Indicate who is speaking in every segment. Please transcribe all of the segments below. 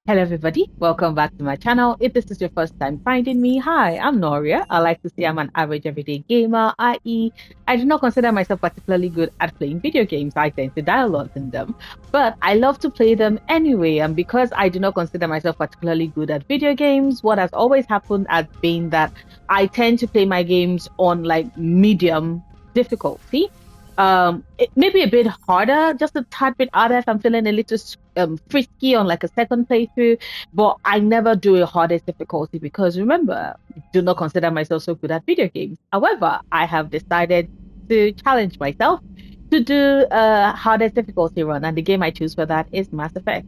Speaker 1: Hello, everybody. Welcome back to my channel. If this is your first time finding me, hi, I'm Noria. I like to say I'm an average everyday gamer, i.e., I do not consider myself particularly good at playing video games. I tend to die a lot in them, but I love to play them anyway. And because I do not consider myself particularly good at video games, what has always happened has been that I tend to play my games on like medium difficulty. It may be a bit harder, just a tad bit harder if I'm feeling a little frisky on like a second playthrough, but I never do a hardest difficulty because remember, I do not consider myself so good at video games. However, I have decided to challenge myself to do a hardest difficulty run, and the game I choose for that is Mass Effect.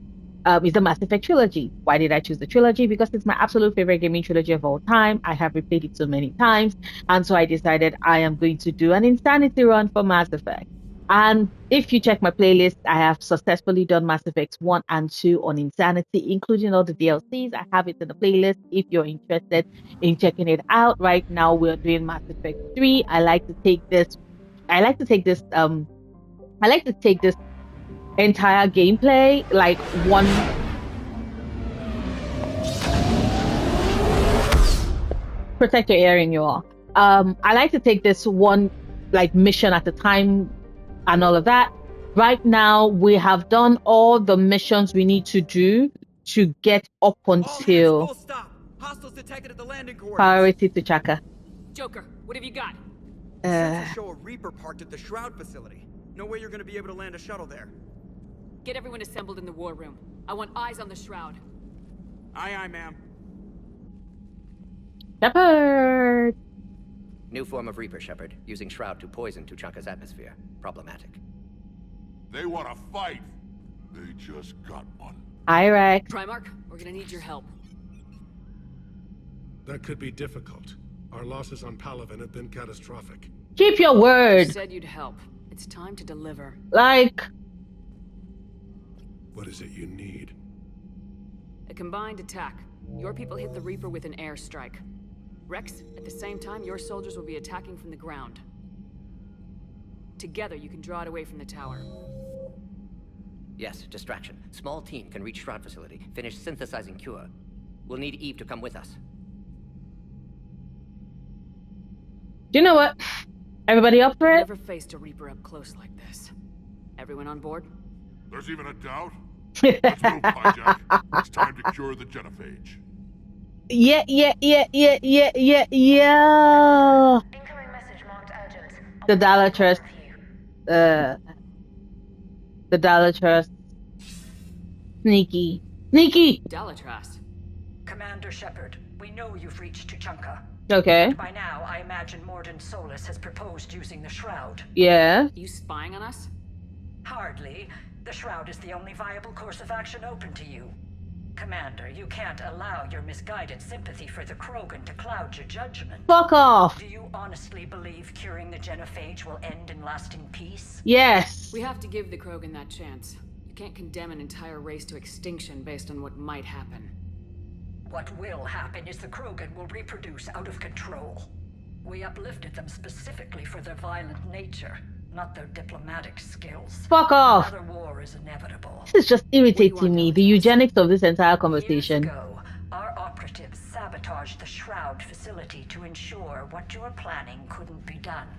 Speaker 1: Is the Mass Effect trilogy. Why did I choose the trilogy? Because it's my absolute favorite gaming trilogy of all time. I have replayed it so many times, and so I decided I am going to do an insanity run for Mass Effect. And if you check my playlist, I have successfully done Mass Effect 1 and 2 on Insanity, including all the DLCs. I have it in the playlist if you're interested in checking it out. Right now we're doing Mass Effect 3. I like to take this entire gameplay like one protect your hearing, you all. I like to take this one like mission at a time and all of that. Right now, we have done all the missions we need to do to get up until
Speaker 2: full stop. Hostiles detected at the landing coordinates.
Speaker 1: priority to Chaka.
Speaker 3: Joker, what have you got?
Speaker 2: Sensors show a Reaper parked at the Shroud facility. No way you're gonna be able to land a shuttle there.
Speaker 3: Get everyone assembled in the war room. I want eyes on the Shroud.
Speaker 2: Aye, ma'am.
Speaker 1: Shepard!
Speaker 4: New form of Reaper, Shepard, using Shroud to poison Tuchanka's atmosphere. Problematic.
Speaker 5: They want to fight. They just got one.
Speaker 1: Hi, Rex.
Speaker 3: Primarch, we're gonna need your help.
Speaker 6: That could be difficult. Our losses on Palaven have been catastrophic.
Speaker 1: Keep your
Speaker 3: You
Speaker 1: word.
Speaker 3: said you'd help. It's time to deliver.
Speaker 1: Like,
Speaker 6: What is it you need?
Speaker 3: A combined attack. Your people hit the Reaper with an airstrike. Rex, at the same time, your soldiers will be attacking from the ground. Together, you can draw it away from the tower.
Speaker 4: Yes, distraction. Small team can reach Shroud facility, finish synthesizing cure. We'll need Eve to come with us.
Speaker 1: do you know what? Everybody up for it?
Speaker 3: Never faced a Reaper up close like this. Everyone on board?
Speaker 5: There's even a doubt? Let's move, Hijack. It's time to cure the genophage.
Speaker 1: Yeah.
Speaker 7: Incoming message marked urgent.
Speaker 1: The Dollar Trust. The Dollar Trust. Sneaky.
Speaker 3: Dalatrast.
Speaker 8: Commander Shepard, we know you've reached Tuchanka.
Speaker 1: Okay.
Speaker 8: By now, I imagine Mordin Solus has proposed using the Shroud.
Speaker 1: Yeah.
Speaker 3: You spying on us?
Speaker 8: Hardly. The Shroud is the only viable course of action open to you. Commander, you can't allow your misguided sympathy for the Krogan to cloud your judgment.
Speaker 1: Fuck off.
Speaker 8: Do you honestly believe curing the genophage will end in lasting peace?
Speaker 1: Yes.
Speaker 3: We have to give the Krogan that chance. You can't condemn an entire race to extinction based on what might happen.
Speaker 8: What will happen is the Krogan will reproduce out of control. We uplifted them specifically for their violent nature, not their diplomatic skills.
Speaker 1: Fuck off.
Speaker 8: Another war is inevitable.
Speaker 1: This is just irritating me. The eugenics of this entire conversation.
Speaker 8: Years ago, our operatives sabotaged the Shroud facility to ensure what you were planning couldn't be done.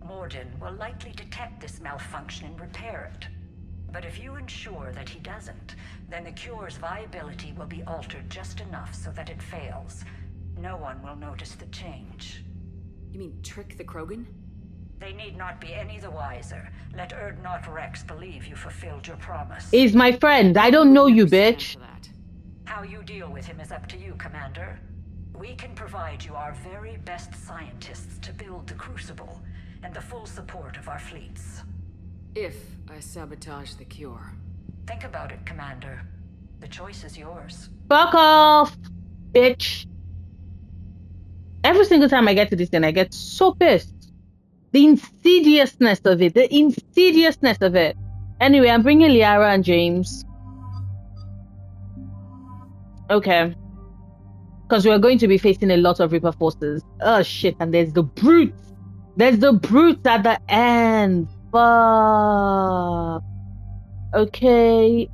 Speaker 8: Mordin will likely detect this malfunction and repair it. But if you ensure that he doesn't, then the cure's viability will be altered just enough so that it fails. No one will notice the change.
Speaker 3: You mean trick the Krogan?
Speaker 8: They need not be any the wiser. Let Urdnot Rex believe you fulfilled your promise.
Speaker 1: He's my friend. I don't know you,
Speaker 3: Stand
Speaker 1: bitch.
Speaker 3: for that.
Speaker 8: How you deal with him is up to you, Commander. We can provide you our very best scientists to build the Crucible, and the full support of our fleets.
Speaker 3: If I sabotage the cure.
Speaker 8: Think about it, Commander. The choice is yours.
Speaker 1: Fuck off, bitch. Every single time I get to this thing, I get so pissed. The insidiousness of it. Anyway, I'm bringing Liara and James. Okay. Because we're going to be facing a lot of Reaper forces. Oh shit, and there's the brutes. There's the brutes at the end. Fuck. Okay.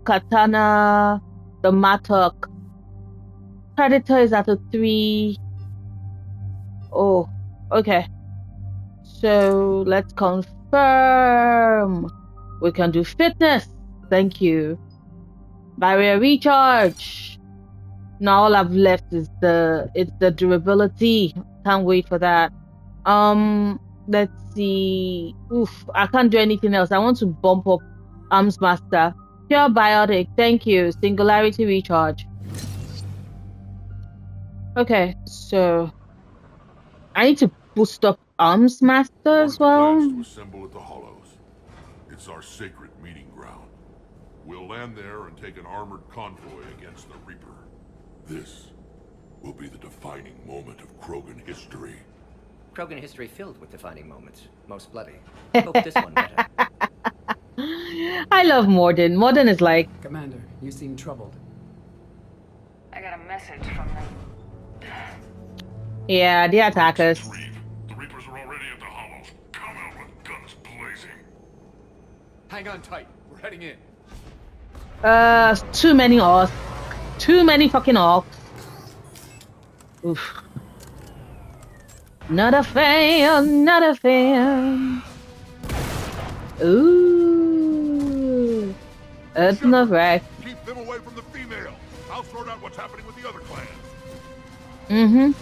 Speaker 1: Katana, the Mattock. Predator is at a 3. Oh, okay. So let's confirm. We can do fitness. Thank you. Barrier recharge. Now all I've left is the durability. Can't wait for that. Let's see. Oof, I can't do anything else. I want to bump up Arms Master. Pure Biotic. Thank you. Singularity recharge. Okay, so I need to boost up Arms Master as well.
Speaker 5: To assemble at the Hollows. It's our sacred meeting ground. We'll land there and take an armored convoy against the Reaper. This will be the defining moment of Krogan history.
Speaker 4: Krogan history filled with defining moments. Most bloody. Hope this one better.
Speaker 1: I love Morden. Morden is like...
Speaker 9: Commander, you seem troubled.
Speaker 7: I got a message from them.
Speaker 1: Yeah, the attackers.
Speaker 5: The Reapers are already at the Hollows. Come out with guns blazing.
Speaker 9: Hang on tight. We're heading in.
Speaker 1: Too many orcs. Too many fucking orcs. Oof. Not a fan, not a fan. Ooh. Ethno wreck.
Speaker 5: Keep them away from the female. I'll sort out what's happening with the other clans.
Speaker 1: Mm-hmm.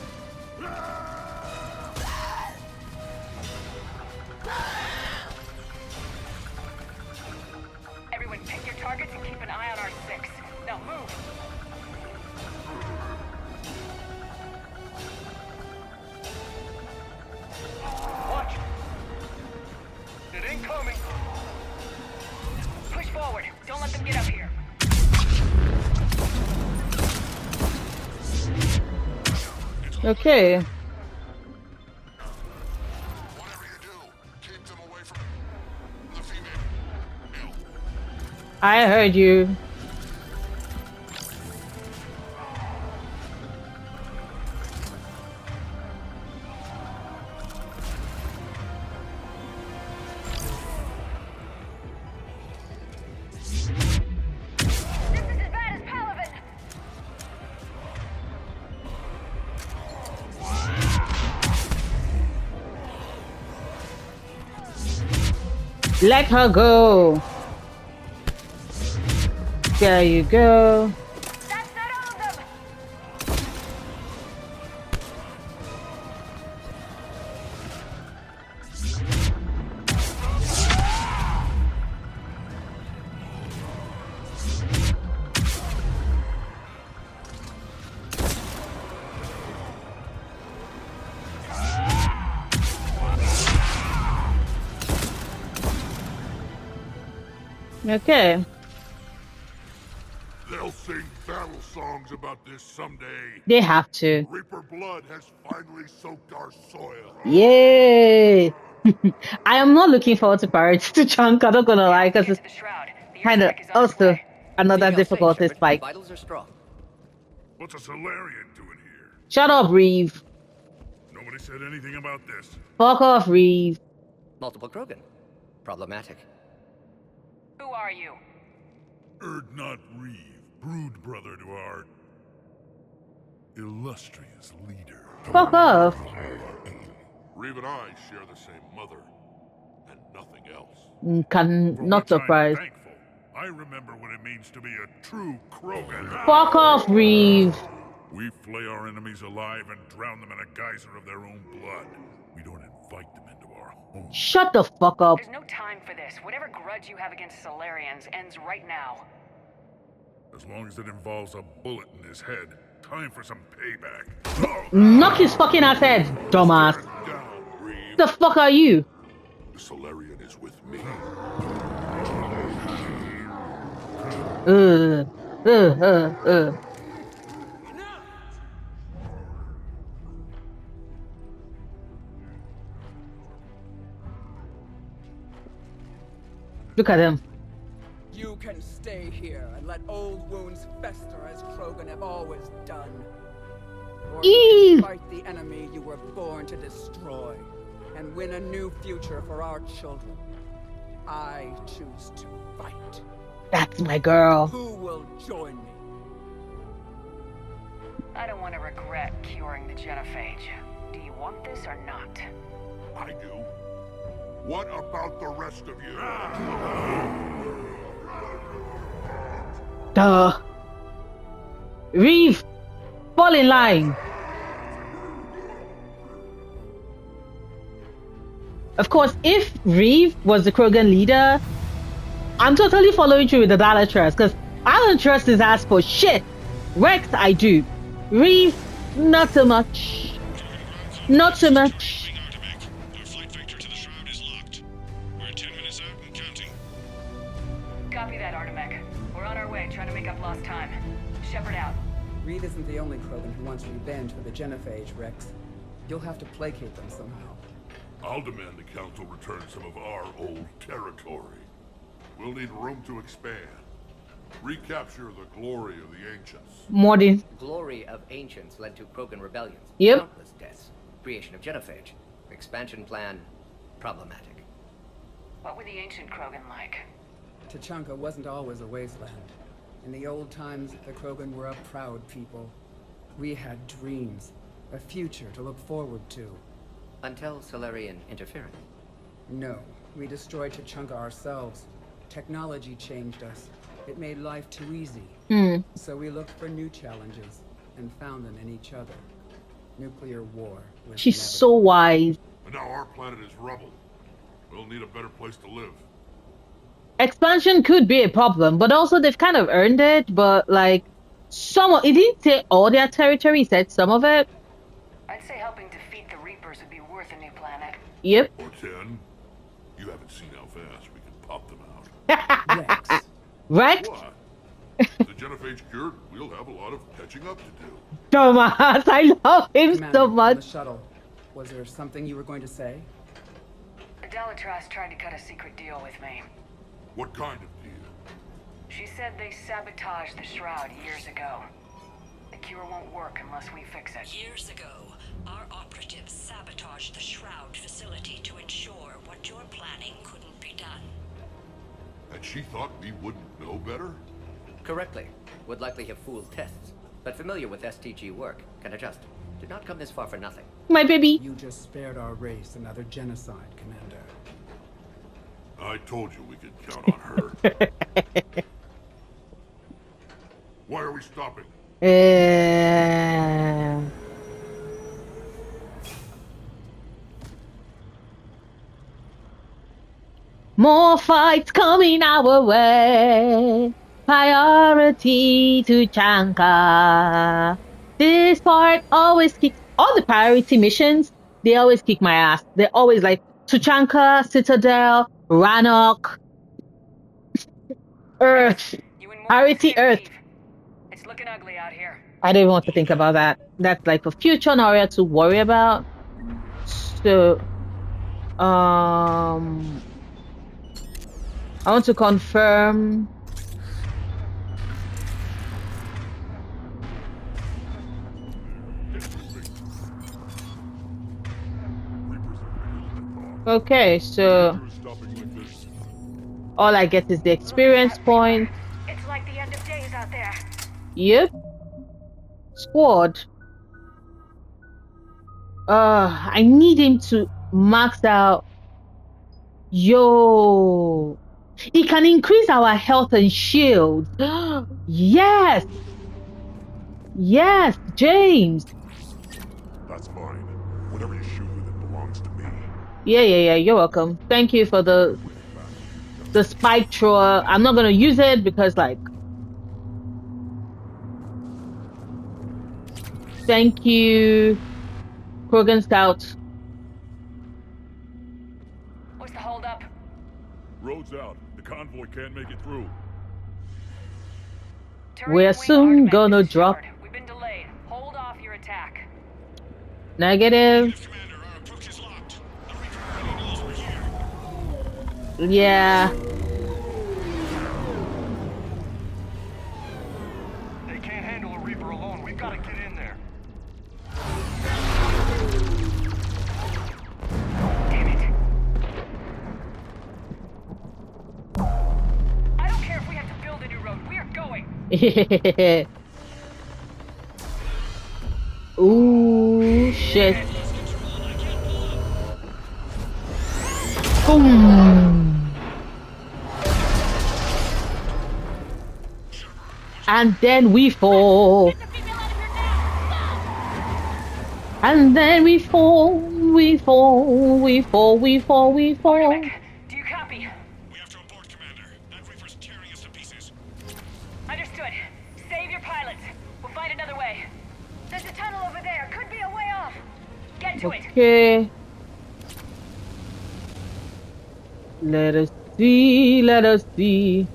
Speaker 7: Everyone pick your targets and keep an eye on our 6. Now move! Watch! It ain't coming! Push forward! Don't let them get up here!
Speaker 1: Okay.
Speaker 5: Whatever you do, keep them away from the female.
Speaker 1: I heard you.
Speaker 7: This is as bad as Palaven!
Speaker 1: Let her go. There you go.
Speaker 7: That's not all of them!
Speaker 1: Okay.
Speaker 5: They'll sing battle songs about this someday.
Speaker 1: They have to.
Speaker 5: Reaper blood has finally soaked our soil.
Speaker 1: Yay! I am not looking forward to Pirates to Chunk. I'm not gonna lie, because
Speaker 7: Get
Speaker 1: it's
Speaker 7: to the shroud. The
Speaker 1: kind of
Speaker 7: airstrike is on its
Speaker 1: also
Speaker 7: way.
Speaker 1: another
Speaker 4: Female
Speaker 1: difficulty
Speaker 4: Shepard,
Speaker 1: spike.
Speaker 4: Vitals are strong.
Speaker 5: What's a Solarian doing here?
Speaker 1: Shut up, Reeve.
Speaker 5: Nobody said anything about this.
Speaker 1: Fuck off, Reeve.
Speaker 4: Multiple Krogan. Problematic.
Speaker 7: Who are you?
Speaker 5: Erdnot Reeve, brood brother to our illustrious leader.
Speaker 1: Fuck off.
Speaker 5: Reeve and I share the same mother, and nothing else.
Speaker 1: Not
Speaker 5: For which I'm
Speaker 1: surprised.
Speaker 5: thankful. I remember what it means to be a true Krogan.
Speaker 1: Fuck off, Reeve.
Speaker 5: We flay our enemies alive and drown them in a geyser of their own blood. We don't invite them into our home.
Speaker 1: Shut the fuck up.
Speaker 7: There's no time for this. Whatever grudge you have against Solarians ends right now.
Speaker 5: As long as it involves a bullet in his head, time for some payback.
Speaker 1: Knock his fucking ass head, dumbass.
Speaker 5: Down, Reeve.
Speaker 1: The fuck are you?
Speaker 5: The Solarian is with me.
Speaker 1: Uh. Look at him.
Speaker 9: You can stay here and let old wounds fester as Krogan have always done. Or you
Speaker 1: Eve!
Speaker 9: can fight the enemy you were born to destroy and win a new future for our children. I choose to fight.
Speaker 1: That's my girl.
Speaker 9: Who will join me?
Speaker 7: I don't want to regret curing the genophage. Do you want this or not?
Speaker 5: I do. What about the rest of you?
Speaker 1: Duh. Reeve, fall in line. Of course, if Reeve was the Krogan leader, I'm totally following through with the Dallas trust, because I don't trust his ass for shit. Rex, I do. Reeve, not so much. Not so much.
Speaker 6: Our flight vector to the shroud is locked. We're 10 minutes out and counting.
Speaker 7: Copy that, Artemech. We're on our way, trying to make up lost time. Shepard out.
Speaker 9: Reed isn't the only Krogan who wants revenge for the genophage, Rex. You'll have to placate them somehow.
Speaker 5: I'll demand the Council return some of our old territory. We'll need room to expand. Recapture the glory of the Ancients.
Speaker 1: Mordin.
Speaker 4: Glory of Ancients led to Krogan rebellions.
Speaker 1: Yep.
Speaker 4: Countless deaths. Creation of Genophage. Expansion plan, problematic.
Speaker 7: What were the ancient Krogan like?
Speaker 9: Tuchanka wasn't always a wasteland. In the old times, the Krogan were a proud people. We had dreams, a future to look forward to.
Speaker 4: Until Solarian interference.
Speaker 9: No, we destroyed Tuchanka ourselves. Technology changed us. It made life too easy. So we looked for new challenges and found them in each other. Nuclear war was
Speaker 1: She's
Speaker 9: inevitable.
Speaker 1: so wise.
Speaker 5: And now our planet is rubble. We'll need a better place to live.
Speaker 1: Expansion could be a problem, but also they've kind of earned it. But like, it didn't say all their territory, it said some of it.
Speaker 7: I'd say helping defeat the Reapers would be worth a new planet.
Speaker 1: Yep.
Speaker 5: Or 10. You haven't seen how fast we can pop them out.
Speaker 9: Rex.
Speaker 1: Right?
Speaker 5: What? The Genophage cured, we'll have a lot of catching up to do.
Speaker 1: Thomas, I love him
Speaker 9: Commander,
Speaker 1: so
Speaker 9: on
Speaker 1: much.
Speaker 9: the shuttle. Was there something you were going to say?
Speaker 7: Adalitras tried to cut a secret deal with me.
Speaker 5: What kind of deal?
Speaker 7: She said they sabotaged the Shroud years ago. The cure won't work unless we fix it.
Speaker 8: Years ago, our operatives sabotaged the Shroud facility to ensure what you're planning couldn't be done.
Speaker 5: And she thought we wouldn't know better?
Speaker 4: Correctly. Would likely have fooled tests. But familiar with STG work, can adjust. Did not come this far for nothing.
Speaker 1: My baby.
Speaker 9: You just spared our race another genocide, Commander.
Speaker 5: I told you we could count on her. Why are we stopping?
Speaker 1: More fights coming our way. Priority to Chanka. This part always kicks all the priority missions. They always kick my ass. They're always like Tuchanka, Citadel, Rannoch, Earth.
Speaker 7: You and
Speaker 1: Priority
Speaker 7: Morgan
Speaker 1: Earth.
Speaker 7: leave. It's looking ugly out here.
Speaker 1: I don't even want to think about that. That's like a future Noria to worry about. So, I want to confirm. Okay, so all I get is the experience point.
Speaker 7: It's like the end of days out there.
Speaker 1: Yep. Squad. I need him to max out. Yo. He can increase our health and shield. Yes. Yes, James.
Speaker 5: That's mine. Whatever you shoot with it belongs to me.
Speaker 1: Yeah. You're welcome. Thank you for the spike thrower. I'm not gonna use it because like. Thank you, Krogan Scout.
Speaker 7: What's the holdup?
Speaker 5: Road's out. The convoy can't make it through.
Speaker 1: We're
Speaker 7: Wing
Speaker 1: soon
Speaker 7: Artemech
Speaker 1: gonna
Speaker 7: is
Speaker 1: drop.
Speaker 7: short. We've been delayed. Hold off your attack.
Speaker 1: Negative.
Speaker 6: Commander, our approach is locked. The Reaper already knows we're here.
Speaker 1: Yeah.
Speaker 10: They can't handle a Reaper alone. We've got to get in there.
Speaker 7: Damn it.
Speaker 1: Ooh, shit. Boom. And then we fall. And then we fall, we fall, we fall, we fall, we fall.
Speaker 7: Do you copy?
Speaker 6: We have to abort, Commander. That Reaper's tearing us to pieces.
Speaker 7: Understood. Save your pilots. We'll find another way. There's a tunnel over there. Could be a way off. Get to it.
Speaker 1: Okay. Let us see, let us see.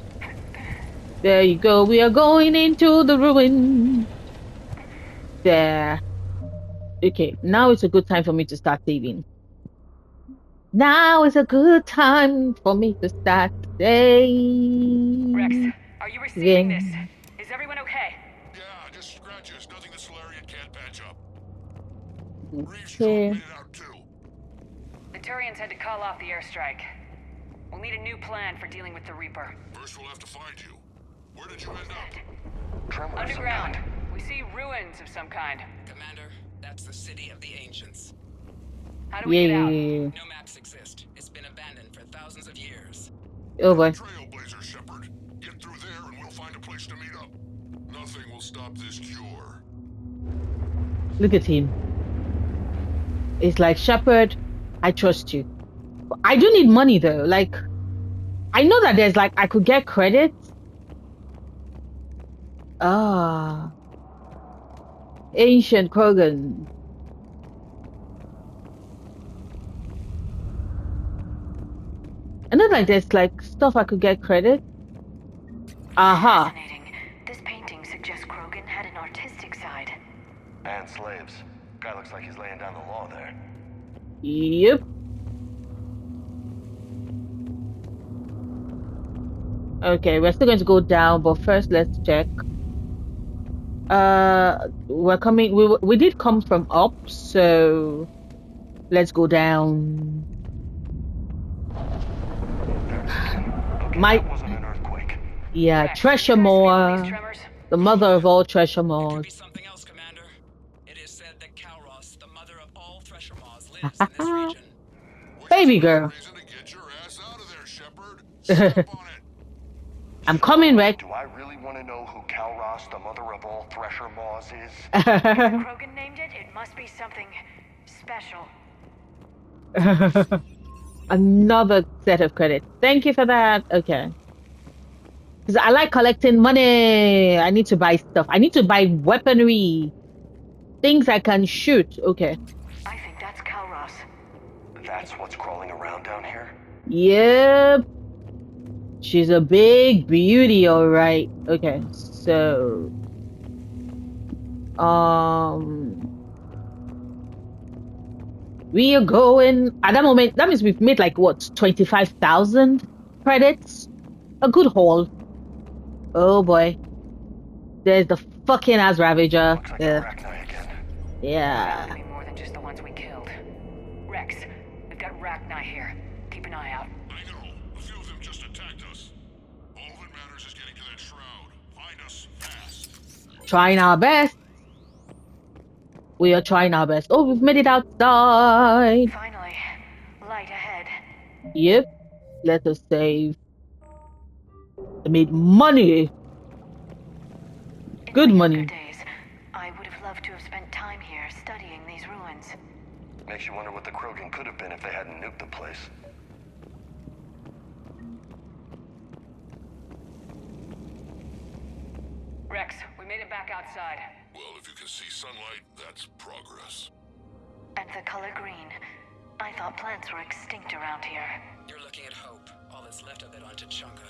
Speaker 1: There you go. We are going into the ruin. There. Okay, now it's a good time for me to start saving. Now is a good time for me to start saving.
Speaker 7: Rex, are you receiving this? Is everyone okay?
Speaker 5: Yeah, just scratches. Nothing the Solarian can't patch up.
Speaker 1: Okay.
Speaker 5: Made it out too.
Speaker 7: The Turians had to call off the airstrike. We'll need a new plan for dealing with the Reaper.
Speaker 5: First, we'll have to find you. Where did you end up?
Speaker 10: Tremor of some
Speaker 7: Underground.
Speaker 10: kind.
Speaker 7: We see ruins of some kind.
Speaker 9: Commander, that's the city of the ancients.
Speaker 7: How do we get out?
Speaker 9: No maps exist. It's been abandoned for thousands of years.
Speaker 1: Oh boy.
Speaker 5: Trailblazer, Shepard. Get through there and we'll find a place to meet up. Nothing will stop this cure.
Speaker 1: Look at him. It's like, Shepard, I trust you. I do need money though. Like, I know that there's like, I could get credit. Ah. Ancient Krogan. I know that there's like stuff I could get credit. Aha.
Speaker 7: Fascinating. This painting suggests Krogan had an artistic side.
Speaker 10: And slaves. Guy looks like he's laying down the law there.
Speaker 1: Yep. Okay, we're still going to go down, but first let's check. We're coming. We did come from up, so let's go down.
Speaker 10: Okay,
Speaker 1: My-
Speaker 10: that wasn't an earthquake.
Speaker 1: Yeah,
Speaker 7: Rex,
Speaker 1: Treasure
Speaker 7: you guys feel
Speaker 1: Moor,
Speaker 7: these tremors?
Speaker 1: the mother of all treasure
Speaker 9: Could
Speaker 1: moors.
Speaker 9: be something else, Commander. It is said that Kalros, the mother of all Thresher Maws, lives in this region.
Speaker 1: Baby girl.
Speaker 5: Reason to get your ass out of there, Shepard. Step on it.
Speaker 1: I'm coming, Rex.
Speaker 10: Do I really want to know who Kalros, the mother of all Thresher Maws, is?
Speaker 7: Krogan named it. It must be something special.
Speaker 1: Another set of credits. Thank you for that. Okay. Because I like collecting money. I need to buy stuff. I need to buy weaponry. Things I can shoot. Okay.
Speaker 7: I think that's Kalros.
Speaker 10: That's what's crawling around down here?
Speaker 1: Yep. She's a big beauty, alright. Okay, so we are going at that moment. That means we've made like what, 25,000 credits? A good haul. Oh boy. There's the fucking ass Ravager.
Speaker 10: Looks like Arachni again.
Speaker 1: Yeah.
Speaker 7: Probably more than just the ones we killed. Rex, we've got Rachni here. Keep an eye out.
Speaker 5: I know. A few of them just attacked us. All that matters is getting to that shroud. Find us fast.
Speaker 1: Trying our best. We are trying our best. Oh, we've made it outside.
Speaker 7: Finally, light ahead.
Speaker 1: Yep. Let us save. I made money.
Speaker 7: In
Speaker 1: Good
Speaker 7: my
Speaker 1: money.
Speaker 7: younger days, I would have loved to have spent time here studying these ruins.
Speaker 10: Makes you wonder what the Krogan could have been if they hadn't nuked the place.
Speaker 7: Rex, we made it back outside.
Speaker 5: Well, if you can see sunlight, that's progress.
Speaker 7: And the color green. I thought plants were extinct around here.
Speaker 9: You're looking at hope, all that's left of it on Tuchanka.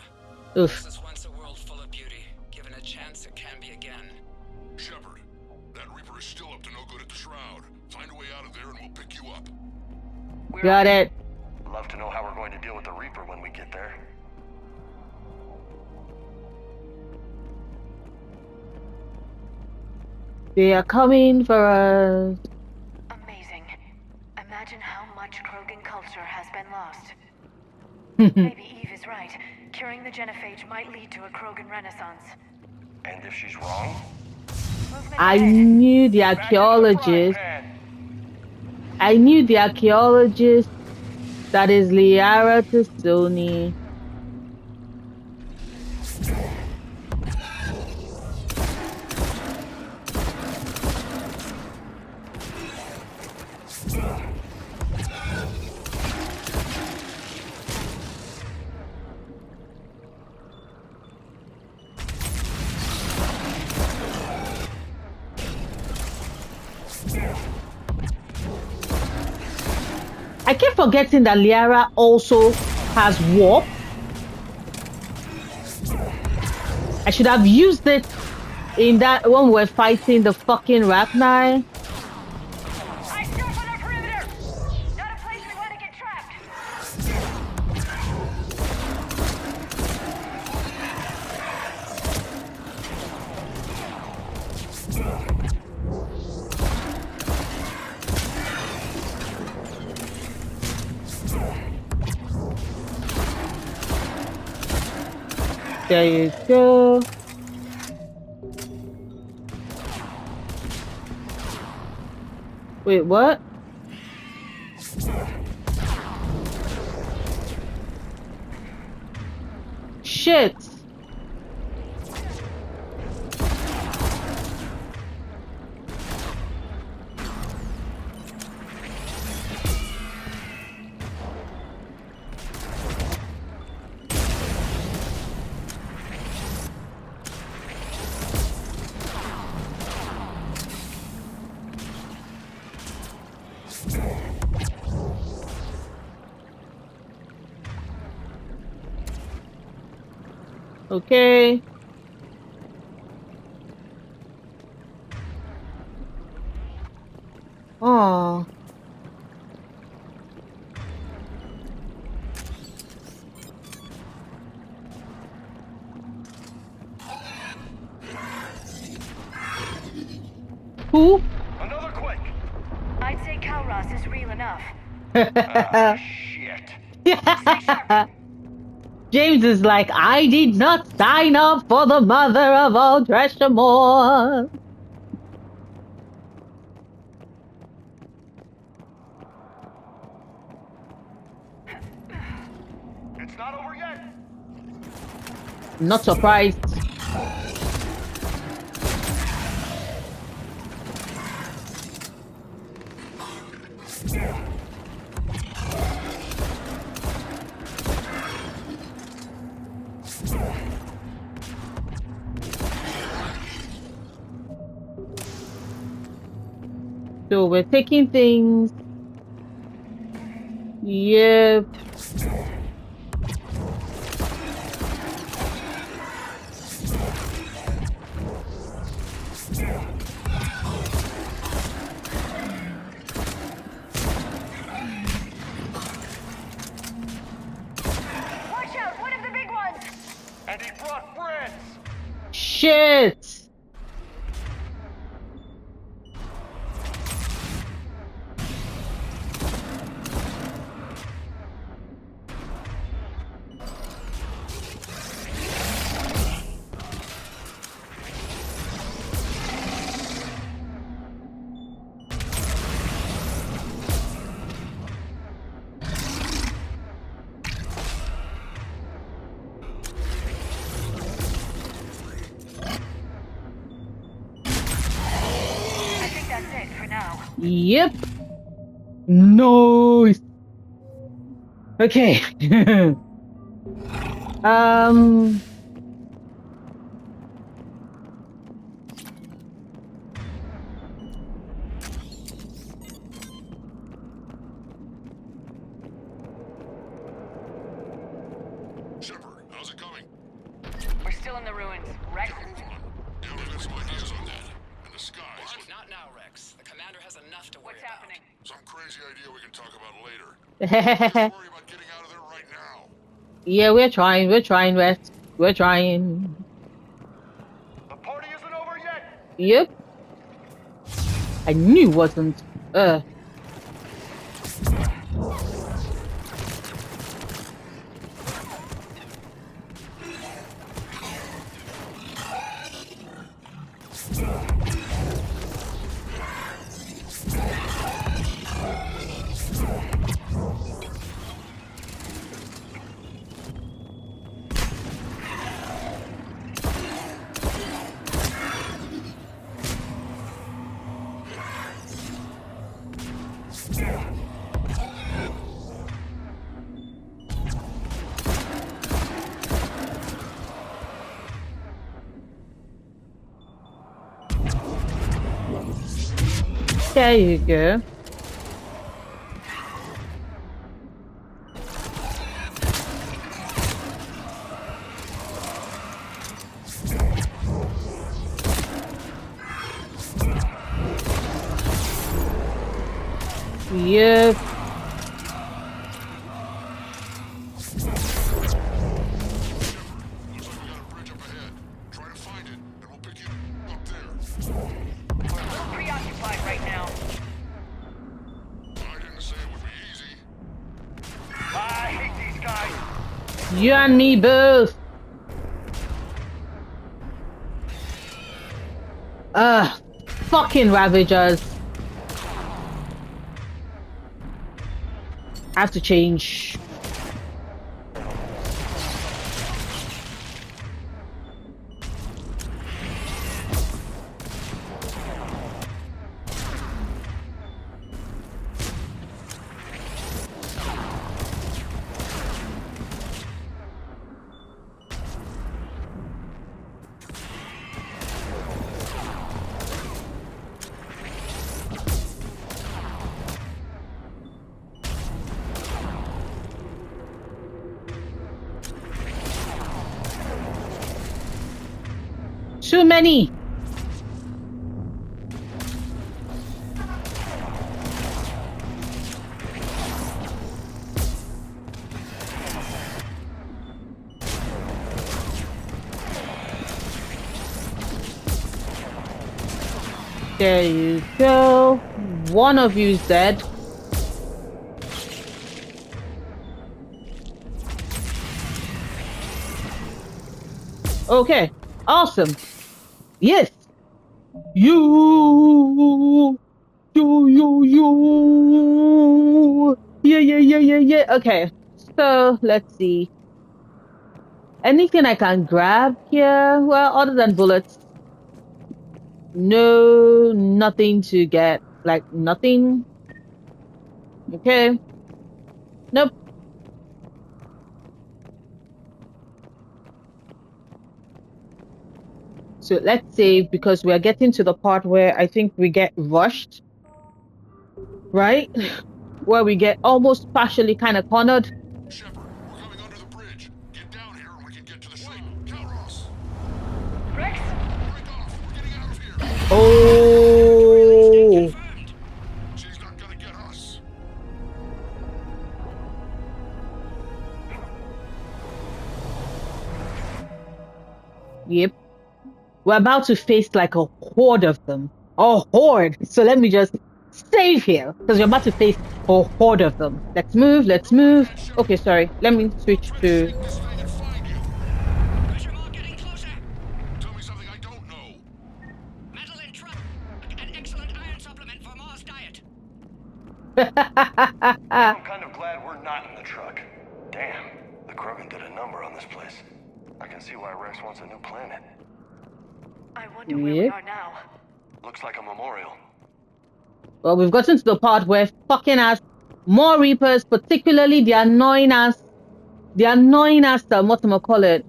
Speaker 1: Oof.
Speaker 9: This is once a world full of beauty. Given a chance, it can be again.
Speaker 5: Shepard, that Reaper is still up to no good at the shroud. Find a way out of there and we'll pick you up.
Speaker 7: We're
Speaker 1: Got it.
Speaker 10: Love to know how we're going to deal with the Reaper when we get there.
Speaker 1: They are coming for us.
Speaker 7: amazing. Imagine how much Krogan culture has been lost. Maybe Eve is right. Curing the genophage might lead to a Krogan renaissance.
Speaker 10: And if she's wrong?
Speaker 1: I knew the archaeologist. I knew the archaeologist that is Liara to Sony. I keep forgetting that Liara also has warp. I should have used it in that when we're fighting the fucking Rapnai.
Speaker 7: I still on our perimeter. Not a place we want to get trapped.
Speaker 1: There you go. Wait, what? Shit. Okay. Oh. Who?
Speaker 10: Another quick.
Speaker 7: I'd say Kalros is real enough.
Speaker 10: Shit.
Speaker 1: James is like, I did not sign up for the mother of all Dreshamore.
Speaker 10: It's not over yet.
Speaker 1: Not surprised. So we're taking things. Yep.
Speaker 7: Watch out, one of the big ones.
Speaker 10: And he brought friends.
Speaker 1: Shit.
Speaker 7: I think that's it for now.
Speaker 1: Yep. Nice. Okay.
Speaker 5: Shepard, how's it coming?
Speaker 3: We're still in the ruins. Rex?
Speaker 5: Yeah, we've got some ideas on that. And the skies.
Speaker 11: Not now, Rex. The commander has enough to worry
Speaker 7: What's
Speaker 11: about.
Speaker 7: happening?
Speaker 5: Some crazy idea we can talk about later. Just worry about getting out of there right now.
Speaker 1: Yeah, we're trying, West. We're trying.
Speaker 10: The party isn't over yet.
Speaker 1: Yep. I knew it wasn't. There you go. Yep.
Speaker 7: Preoccupied right now.
Speaker 6: I didn't say it would be easy.
Speaker 10: I hate these guys.
Speaker 1: You and me both. Fucking Ravagers. I have to change. Too many. There you go. One of you is dead. Okay. Awesome. Yes. You. Yeah. Okay. So let's see. Anything I can grab here? Well, other than bullets. No, nothing to get. Like, nothing. Okay. Nope. So let's save because we're getting to the part where I think we get rushed. Right? Where we get almost partially kind of cornered.
Speaker 6: Shepard, we're coming under the bridge. Get down here and we can get to the ship. Calros!
Speaker 7: Rex?
Speaker 6: Break off! We're getting out of here!
Speaker 1: Oh.
Speaker 6: She's not gonna get us.
Speaker 1: Yep. We're about to face like a horde of them. A horde! So let me just save here. Because we're about to face a horde of them. Let's move. Okay, sorry. Let me switch to...
Speaker 6: This thing and find you.
Speaker 11: Pressure mark getting closer.
Speaker 6: Tell me something I don't know.
Speaker 11: Metal in truck. An excellent iron supplement for Mars diet.
Speaker 10: I'm kind of glad we're not in the truck. Damn, the Krogan did a number on this place. I can see why Rex wants a new planet.
Speaker 7: I wonder where we
Speaker 1: Yep.
Speaker 7: are now.
Speaker 10: Looks like a memorial.
Speaker 1: Well, we've gotten to the part where fucking ass more Reapers, particularly the annoying ass, whatchamacallit?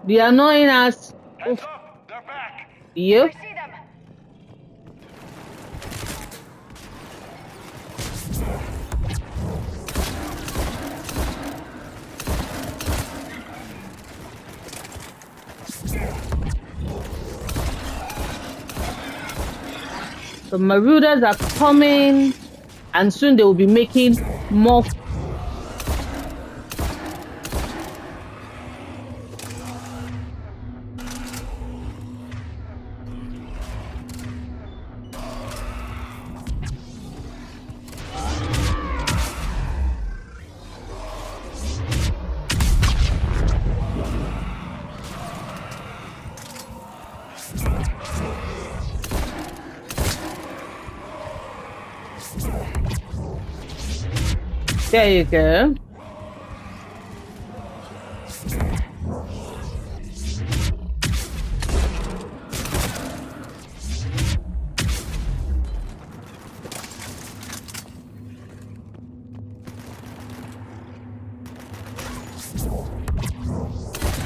Speaker 1: The annoying ass.
Speaker 10: Heads up, they're back.
Speaker 1: Yep.
Speaker 7: I see them.
Speaker 1: The Marauders are coming, and soon they will be making more. There you go.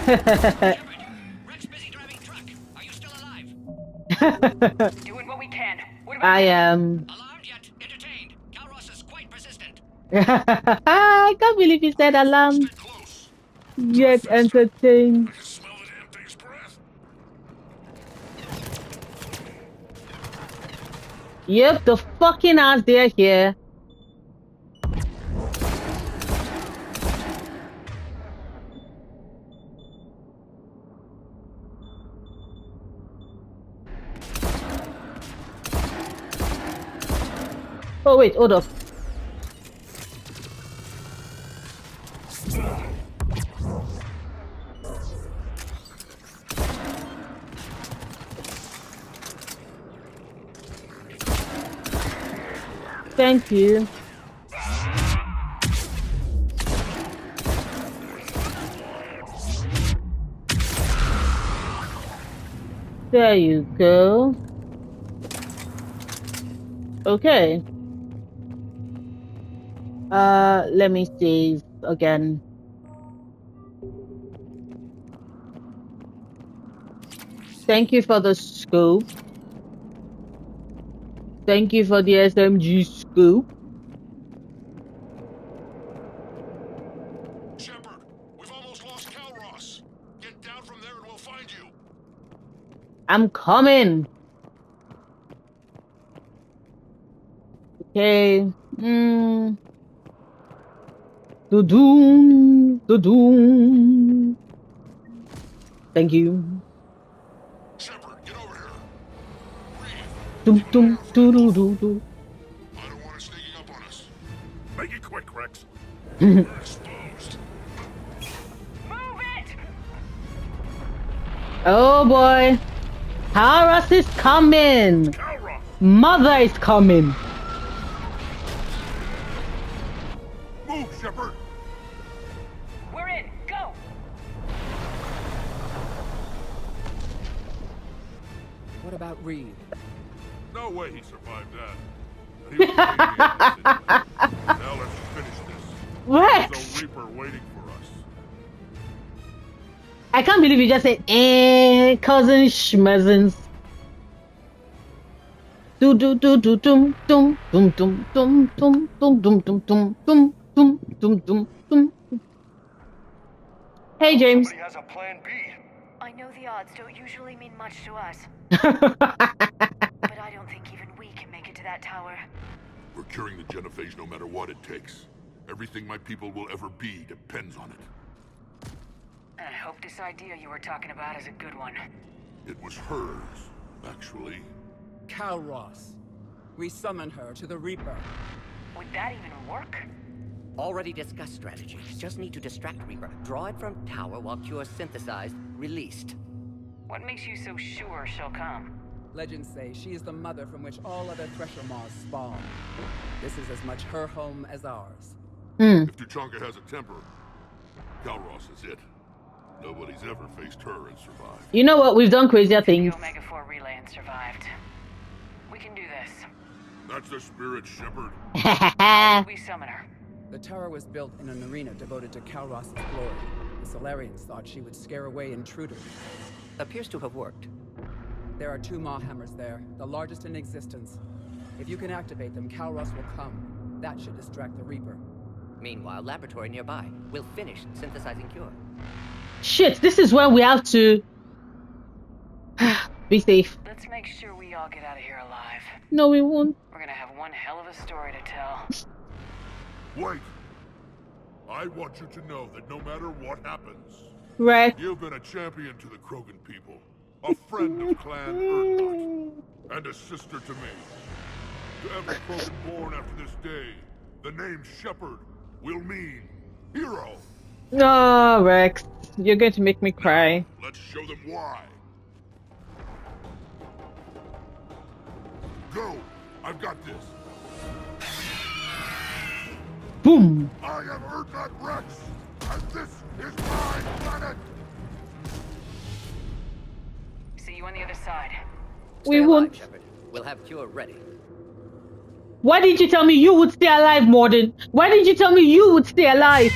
Speaker 11: Rex busy driving truck. Are you still alive?
Speaker 7: Doing what we can. What about
Speaker 1: I am.
Speaker 11: Alarmed yet entertained. Calros is quite persistent.
Speaker 1: I can't believe he said alarmed yet entertained. Yep, the fucking ass they're here. Oh wait, hold up. Thank you. There you go. Okay. Let me save again. Thank you for the scoop. Thank you for the SMG scoop.
Speaker 5: Shepard, we've almost lost Calros. Get down from there and we'll find you.
Speaker 1: I'm coming. Okay. Do-doom. Thank you.
Speaker 5: Shepard, get over here.
Speaker 1: Dum dum do do do do.
Speaker 5: I don't want it sneaking up on us. Make it quick, Rex.
Speaker 7: We're exposed. Move it!
Speaker 1: Oh boy. Calros is coming.
Speaker 5: Calros.
Speaker 1: Mother is coming.
Speaker 5: Move, Shepard.
Speaker 7: We're in. Go!
Speaker 9: What about Reed?
Speaker 5: No way he survived that. And he was waiting to get this in. Now let's finish this.
Speaker 1: Rex!
Speaker 5: There's a Reaper waiting for us.
Speaker 1: I can't believe you just said cousin schmezzins. Do do do do dum dum dum dum dum dum dum dum dum dum dum dum dum dum dum. Hey James.
Speaker 10: Somebody has a plan B.
Speaker 7: I know the odds don't usually mean much to us, but I don't think even we can make it to that tower.
Speaker 5: We're curing the Genophage no matter what it takes. Everything my people will ever be depends on it.
Speaker 7: I hope this idea you were talking about is a good one.
Speaker 5: It was hers, actually.
Speaker 9: Calros. We summon her to the Reaper.
Speaker 7: Would that even work?
Speaker 4: Already discussed strategy. Just need to distract Reaper. Draw it from tower while Cure synthesized, released.
Speaker 7: What makes you so sure she'll come?
Speaker 9: Legends say she is the mother from which all other Thresher Maws spawn. This is as much her home as ours.
Speaker 5: If Tuchanka has a temper, Calros is it. Nobody's ever faced her and survived.
Speaker 1: You know what? We've done crazier things.
Speaker 7: The Omega 4 relay and survived. We can do this.
Speaker 5: That's the spirit, Shepard.
Speaker 7: We summon her.
Speaker 9: The tower was built in an arena devoted to Calros' glory. The Solarians thought she would scare away intruders.
Speaker 4: Appears to have worked.
Speaker 9: There are 2 Maw hammers there, the largest in existence. If you can activate them, Calros will come. That should distract the Reaper.
Speaker 4: Meanwhile, laboratory nearby. We'll finish synthesizing Cure.
Speaker 1: Shit, this is where we have to be safe.
Speaker 7: Let's make sure we all get out of here alive.
Speaker 1: No, we won't.
Speaker 7: We're gonna have one hell of a story to tell.
Speaker 5: Wait. I want you to know that no matter what happens,
Speaker 1: Right.
Speaker 5: you've been a champion to the Krogan people, a friend of Clan Urdnot, and a sister to me. To every Krogan born after this day, the name Shepard will mean hero.
Speaker 1: No, Rex. You're going to make me cry.
Speaker 5: Let's show them why. Go! I've got this.
Speaker 1: Boom!
Speaker 5: I am Urdnot Rex, and this is my planet!
Speaker 7: See you on the other side.
Speaker 1: We
Speaker 4: Stay
Speaker 1: won't.
Speaker 4: alive, Shepard. We'll have Cure ready.
Speaker 1: Why did you tell me you would stay alive, Morden? Why did you tell me you would stay alive?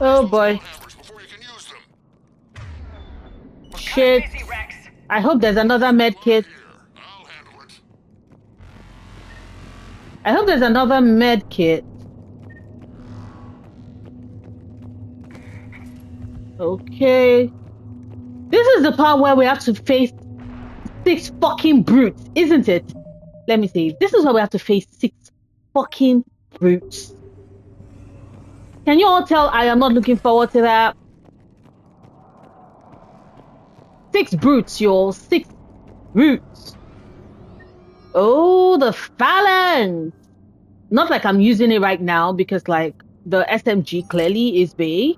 Speaker 1: Oh boy. Shit.
Speaker 7: Busy, Rex.
Speaker 1: I hope there's another med kit.
Speaker 5: I'll handle it.
Speaker 1: I hope there's another med kit. Okay. This is the part where we have to face 6 fucking brutes, isn't it? Let me see. This is where we have to face 6 fucking brutes. Can you all tell I am not looking forward to that? 6 brutes, y'all. 6 brutes. Oh, the phalanx. Not like I'm using it right now because like the SMG clearly is big.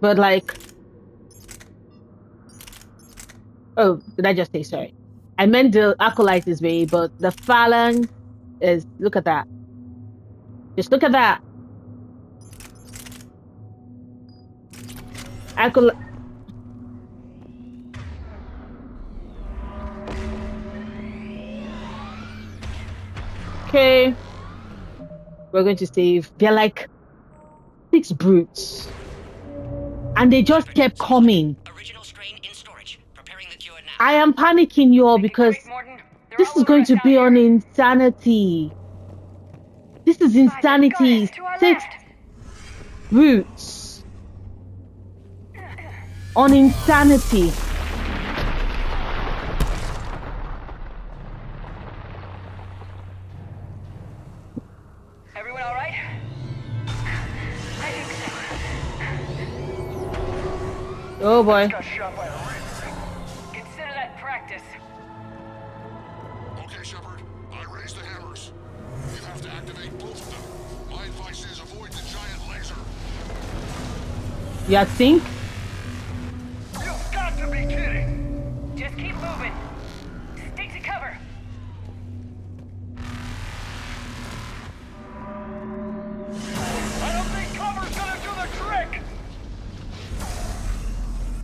Speaker 1: But like... Oh, did I just say sorry? I meant the Acolyte is big, but the phalanx is... Look at that. Just look at that. Acolyte... Okay. We're going to save. They're like 6 brutes. And they just kept coming.
Speaker 11: Original strain in storage. Preparing the cure now.
Speaker 1: I am panicking, you all, because this is going to be on insanity. This is insanity. 6 brutes. On insanity.
Speaker 7: Everyone all right? I think so.
Speaker 1: Oh boy.
Speaker 10: Got shot by a Reaper.
Speaker 7: Consider that practice.
Speaker 5: Okay, Shepard. I raised the hammers. You have to activate both of them. My advice is avoid the giant laser.
Speaker 1: You think?
Speaker 10: You've got to be kidding!
Speaker 7: Just keep moving. Stick to cover.
Speaker 10: I don't think cover's gonna do the trick!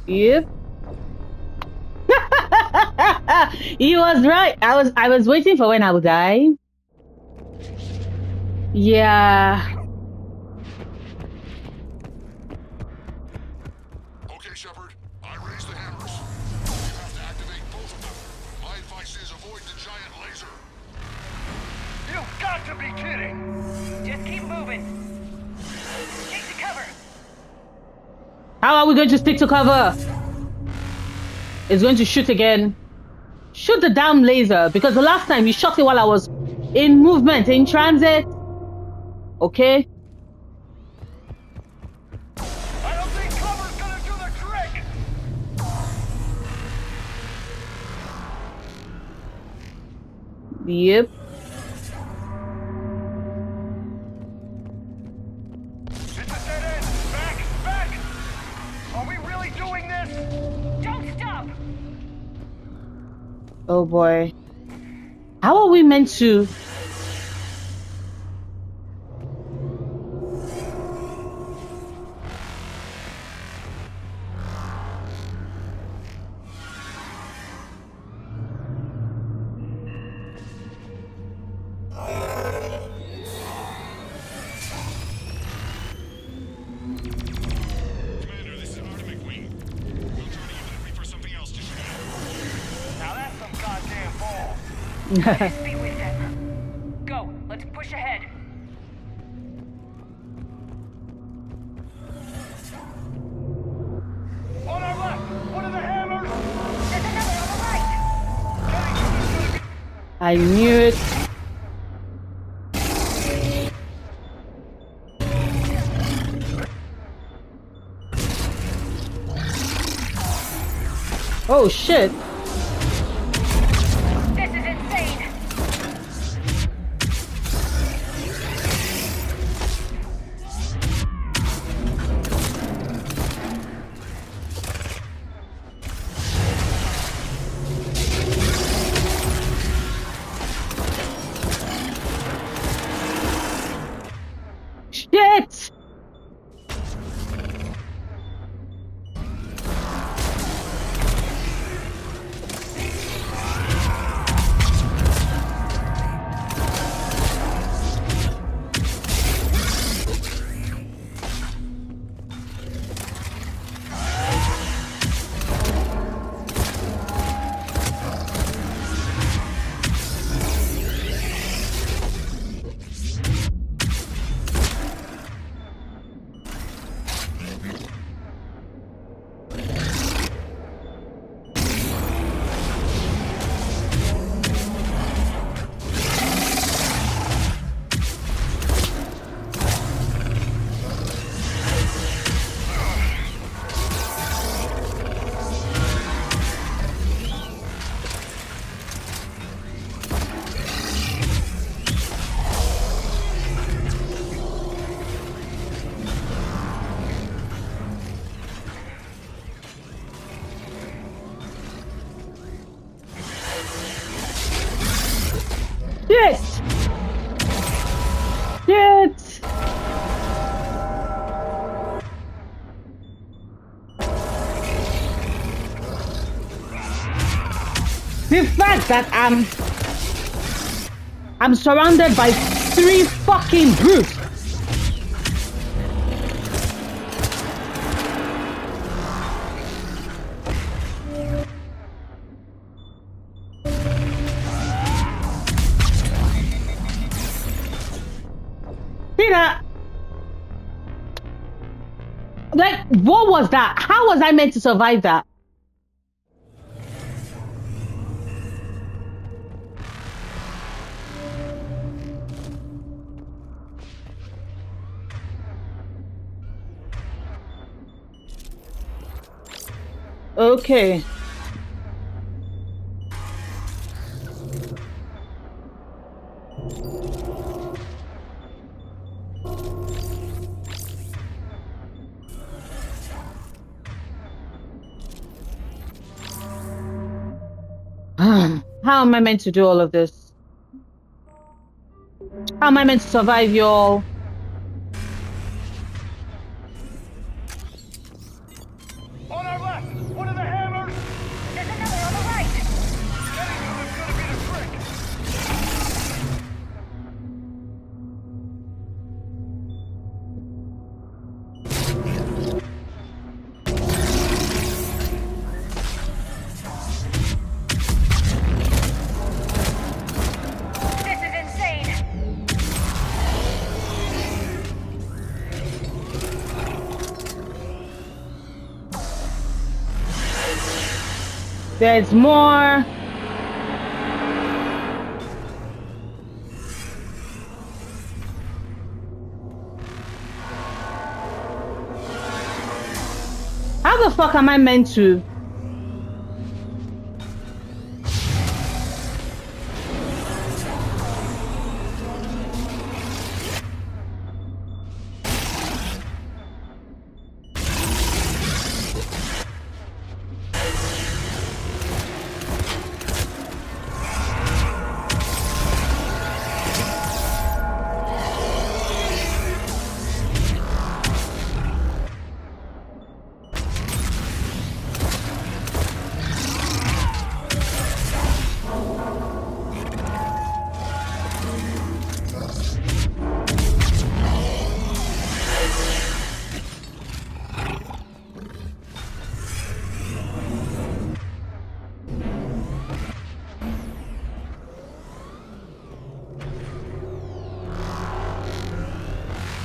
Speaker 1: Yep. He was right. I was waiting for when I would die. Yeah.
Speaker 5: Okay, Shepard. I raised the hammers. You have to activate both of them. My advice is avoid the giant laser.
Speaker 10: You've got to be kidding!
Speaker 7: Just keep moving. Stick to cover.
Speaker 1: How are we going to stick to cover? It's going to shoot again. Shoot the damn laser, because the last time you shot it while I was in movement, in transit. Okay.
Speaker 10: I don't think cover's gonna do the trick!
Speaker 1: Yep.
Speaker 10: It's a dead end! Back! Back! Are we really doing this?
Speaker 7: Don't stop.
Speaker 1: Oh boy. How are we meant to?
Speaker 6: Commander, this is Artemis Wing. We'll try to give the Reaper something else to shoot at.
Speaker 10: Now that's some goddamn balls!
Speaker 7: Just be with them. Go. Let's push ahead.
Speaker 10: On our left! One of the hammers!
Speaker 7: There's another on the right.
Speaker 10: Getting to this gonna be...
Speaker 1: I knew it. Oh shit.
Speaker 7: This is insane.
Speaker 1: Shit! The fact that I'm surrounded by 3 fucking brutes. Peter, like, what was that? How was I meant to survive that? Okay. How am I meant to do all of this? How am I meant to survive, y'all?
Speaker 10: On our left! One of the hammers!
Speaker 7: There's another on the right!
Speaker 10: Getting to them's gonna be the trick!
Speaker 7: This is insane!
Speaker 1: There's more. How the fuck am I meant to?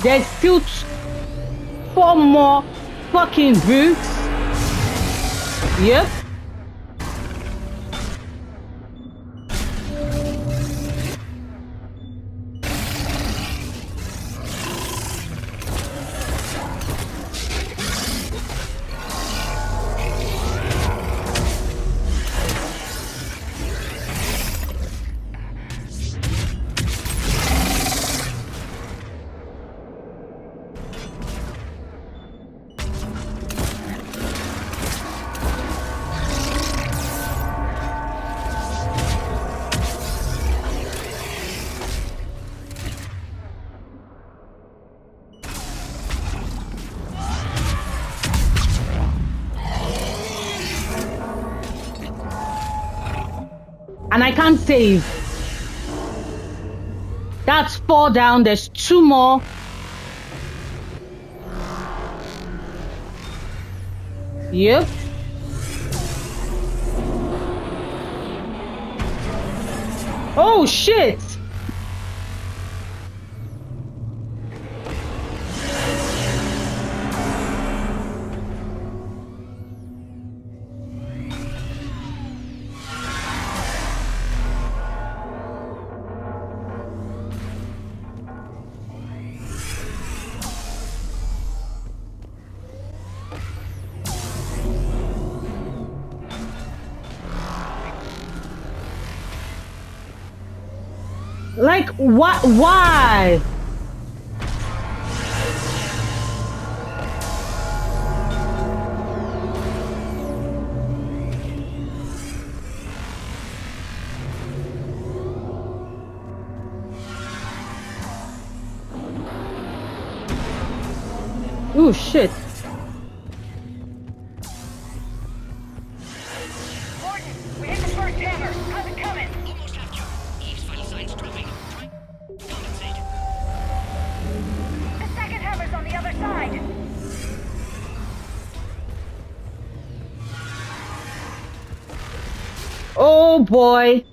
Speaker 1: There's still 4 more fucking brutes. Yep. And I can't save. That's 4 down. There's 2 more. Yep. Oh shit. Like, what? Why? Oh shit.
Speaker 7: Gordon, we hit the first hammer!
Speaker 1: Oh boy.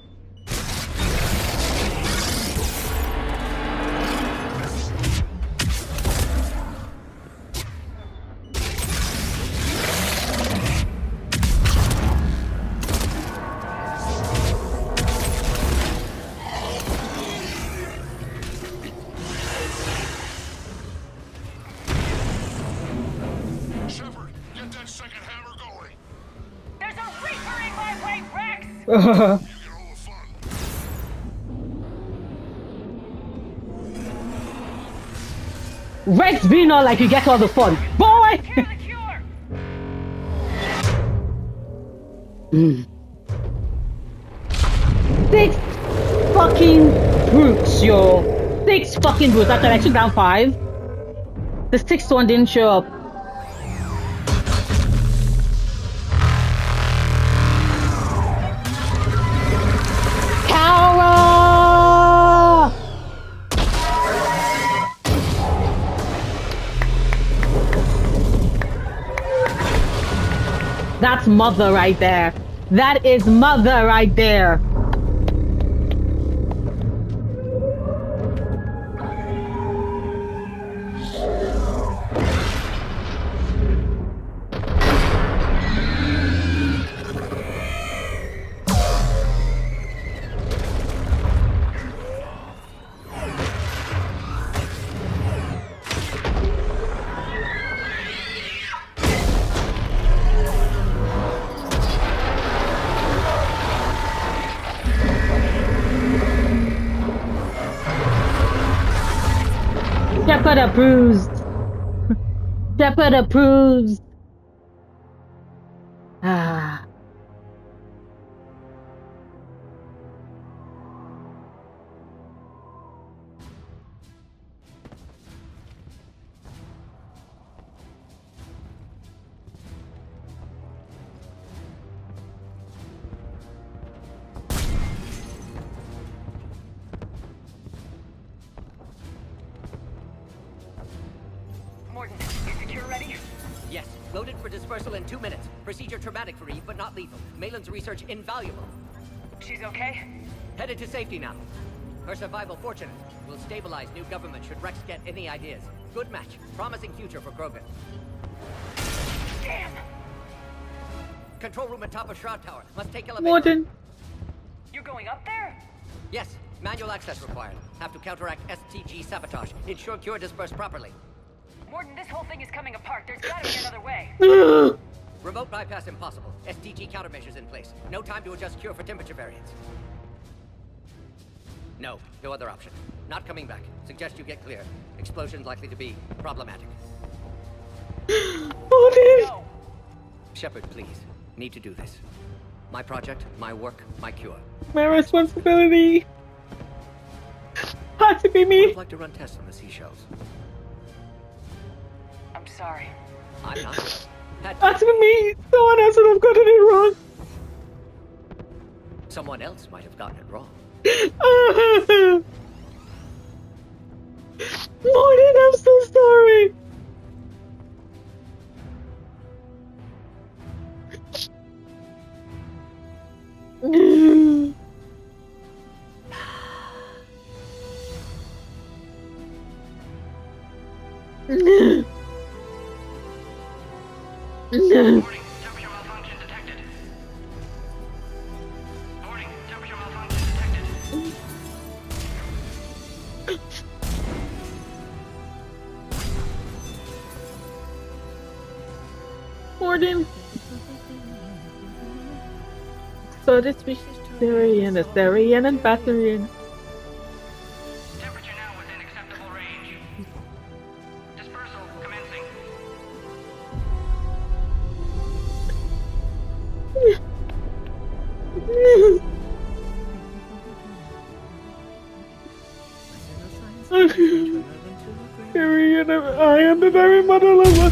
Speaker 6: Shepard, get that second hammer going.
Speaker 7: There's a Reaper in my way, Rex!
Speaker 6: You get all the fun.
Speaker 1: Rex being all like you get all the fun. Boy!
Speaker 7: Cure the cure!
Speaker 1: Six fucking brutes, yo. 6 fucking brutes. After I took down 5. The 6th one didn't show up. Kara! That's mother right there. That is mother right there. Shepard approves. Shepard approves. Ah.
Speaker 7: Morton, you secure ready?
Speaker 4: Yes, loaded for dispersal in 2 minutes. Procedure traumatic for Eve, but not lethal. Malin's research invaluable.
Speaker 7: She's okay?
Speaker 4: Headed to safety now. Her survival fortunate. Will stabilize new government should Rex get any ideas. Good match. Promising future for Krogan.
Speaker 7: Damn!
Speaker 4: Control room at top of Shroud Tower. Must take elevator.
Speaker 1: Morton.
Speaker 7: You're going up there?
Speaker 4: Yes, manual access required. Have to counteract STG sabotage. Ensure cure dispersed properly.
Speaker 7: Morton, this whole thing is coming apart. There's gotta be another way.
Speaker 4: Remote bypass impossible. STG countermeasures in place. No time to adjust cure for temperature variance. No other option. Not coming back. Suggest you get clear. Explosion's likely to be problematic.
Speaker 7: No.
Speaker 4: Shepard, please. Need to do this. My project, my work, my cure.
Speaker 1: My responsibility. Had to be me.
Speaker 4: I'd like to run tests on the seashells.
Speaker 7: I'm sorry.
Speaker 4: I'm not.
Speaker 1: Had to be me. Someone else would have gotten it wrong.
Speaker 4: Someone else might have gotten it wrong.
Speaker 1: Morton, I'm so sorry.
Speaker 11: Warning, temperature malfunction detected. Warning, temperature malfunction detected.
Speaker 1: Morton. So this species Asterian, Asterian, and Batterian.
Speaker 11: Temperature now within acceptable range. Dispersal commencing.
Speaker 1: Asterian, I am the very mother lover.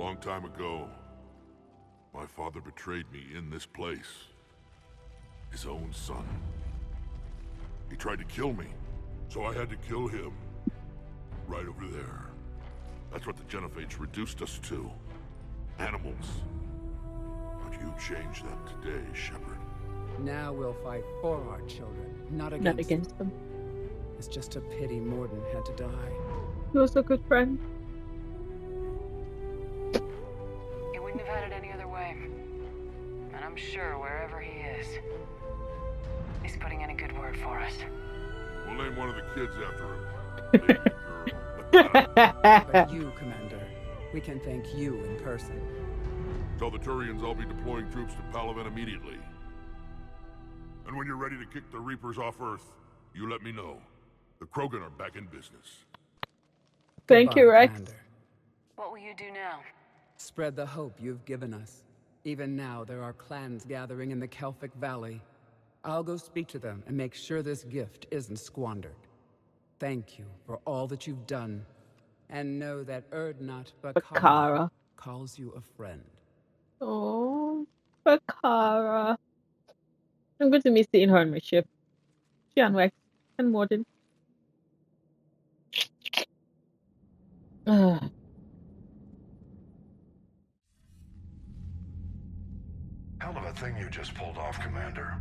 Speaker 5: long time ago, my father betrayed me in this place. His own son. He tried to kill me, so I had to kill him. Right over there. That's what the Genophage reduced us to. Animals. But you changed that today, Shepard.
Speaker 9: Now we'll fight for our children, not
Speaker 1: Not
Speaker 9: against
Speaker 1: against them.
Speaker 9: It's just a pity Morden had to die.
Speaker 1: He was a good friend.
Speaker 3: He wouldn't have had it any other way. And I'm sure wherever he is, he's putting in a good word for us.
Speaker 5: We'll name one of the kids after him. Baby girl.
Speaker 9: But you, Commander, we can thank you in person.
Speaker 5: Tell the Turians I'll be deploying troops to Palaven immediately. And when you're ready to kick the Reapers off Earth, you let me know. The Krogan are back in business.
Speaker 1: Thank you, Rex.
Speaker 9: Commander.
Speaker 3: What will you do now?
Speaker 9: Spread the hope you've given us. Even now, there are clans gathering in the Kelphic Valley. I'll go speak to them and make sure this gift isn't squandered. Thank you for all that you've done. And know that Urdnot Bakara calls you a friend.
Speaker 1: Oh, Bakara. I'm going to miss seeing her on my ship. She and Rex and Morden.
Speaker 10: Hell of a thing you just pulled off, Commander.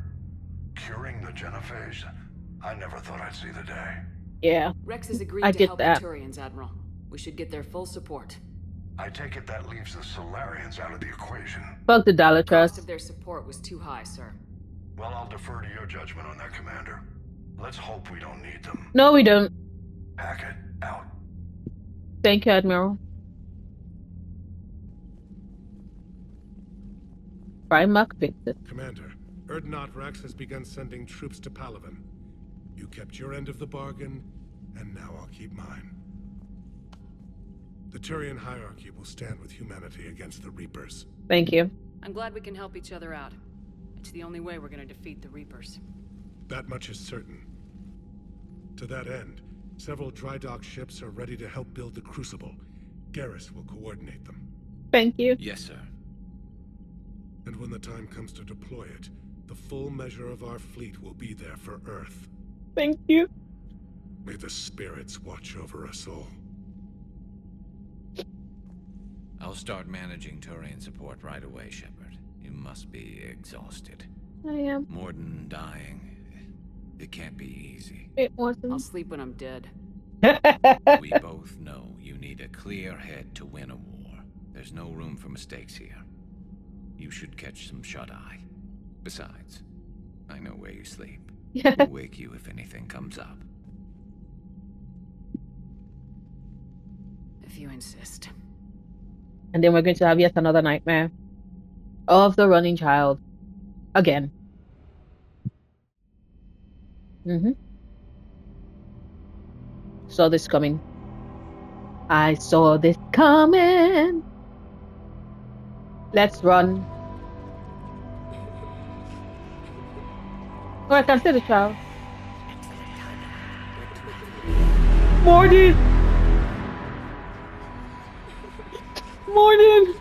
Speaker 10: Curing the Genophage. I never thought I'd see the day.
Speaker 1: Yeah.
Speaker 3: Rex has agreed
Speaker 1: I
Speaker 3: to
Speaker 1: get
Speaker 3: help
Speaker 1: that.
Speaker 3: the Turians, Admiral. We should get their full support.
Speaker 10: I take it that leaves the Solarians out of the equation.
Speaker 1: Fuck the
Speaker 3: The
Speaker 1: Dollar
Speaker 3: cost
Speaker 1: Trust.
Speaker 3: of their support was too high, sir.
Speaker 10: Well, I'll defer to your judgment on that, Commander. Let's hope we don't need them.
Speaker 1: No, we don't.
Speaker 10: Hackett, out.
Speaker 1: Thank you, Admiral. Primarch Victor.
Speaker 6: Commander, Urdnot Rex has begun sending troops to Palaven. You kept your end of the bargain, and now I'll keep mine. The Turian hierarchy will stand with humanity against the Reapers.
Speaker 1: Thank you.
Speaker 3: I'm glad we can help each other out. It's the only way we're gonna defeat the Reapers.
Speaker 6: That much is certain. To that end, several dry dock ships are ready to help build the Crucible. Garrus will coordinate them.
Speaker 1: Thank you.
Speaker 12: Yes, sir.
Speaker 6: And when the time comes to deploy it, the full measure of our fleet will be there for Earth.
Speaker 1: Thank you.
Speaker 6: May the spirits watch over us all.
Speaker 12: I'll start managing Turian support right away, Shepard. You must be exhausted.
Speaker 1: I am.
Speaker 12: Morden dying. It can't be easy.
Speaker 1: It wasn't.
Speaker 3: I'll sleep when I'm dead.
Speaker 12: We both know you need a clear head to win a war. There's no room for mistakes here. You should catch some shut-eye. Besides, I know where you sleep. I'll wake you if anything comes up.
Speaker 3: If you insist.
Speaker 1: And then we're going to have yet another nightmare of the running child. Again. Saw this coming. I saw this coming. Let's run. Oh, I can see the child. Morden! Morden!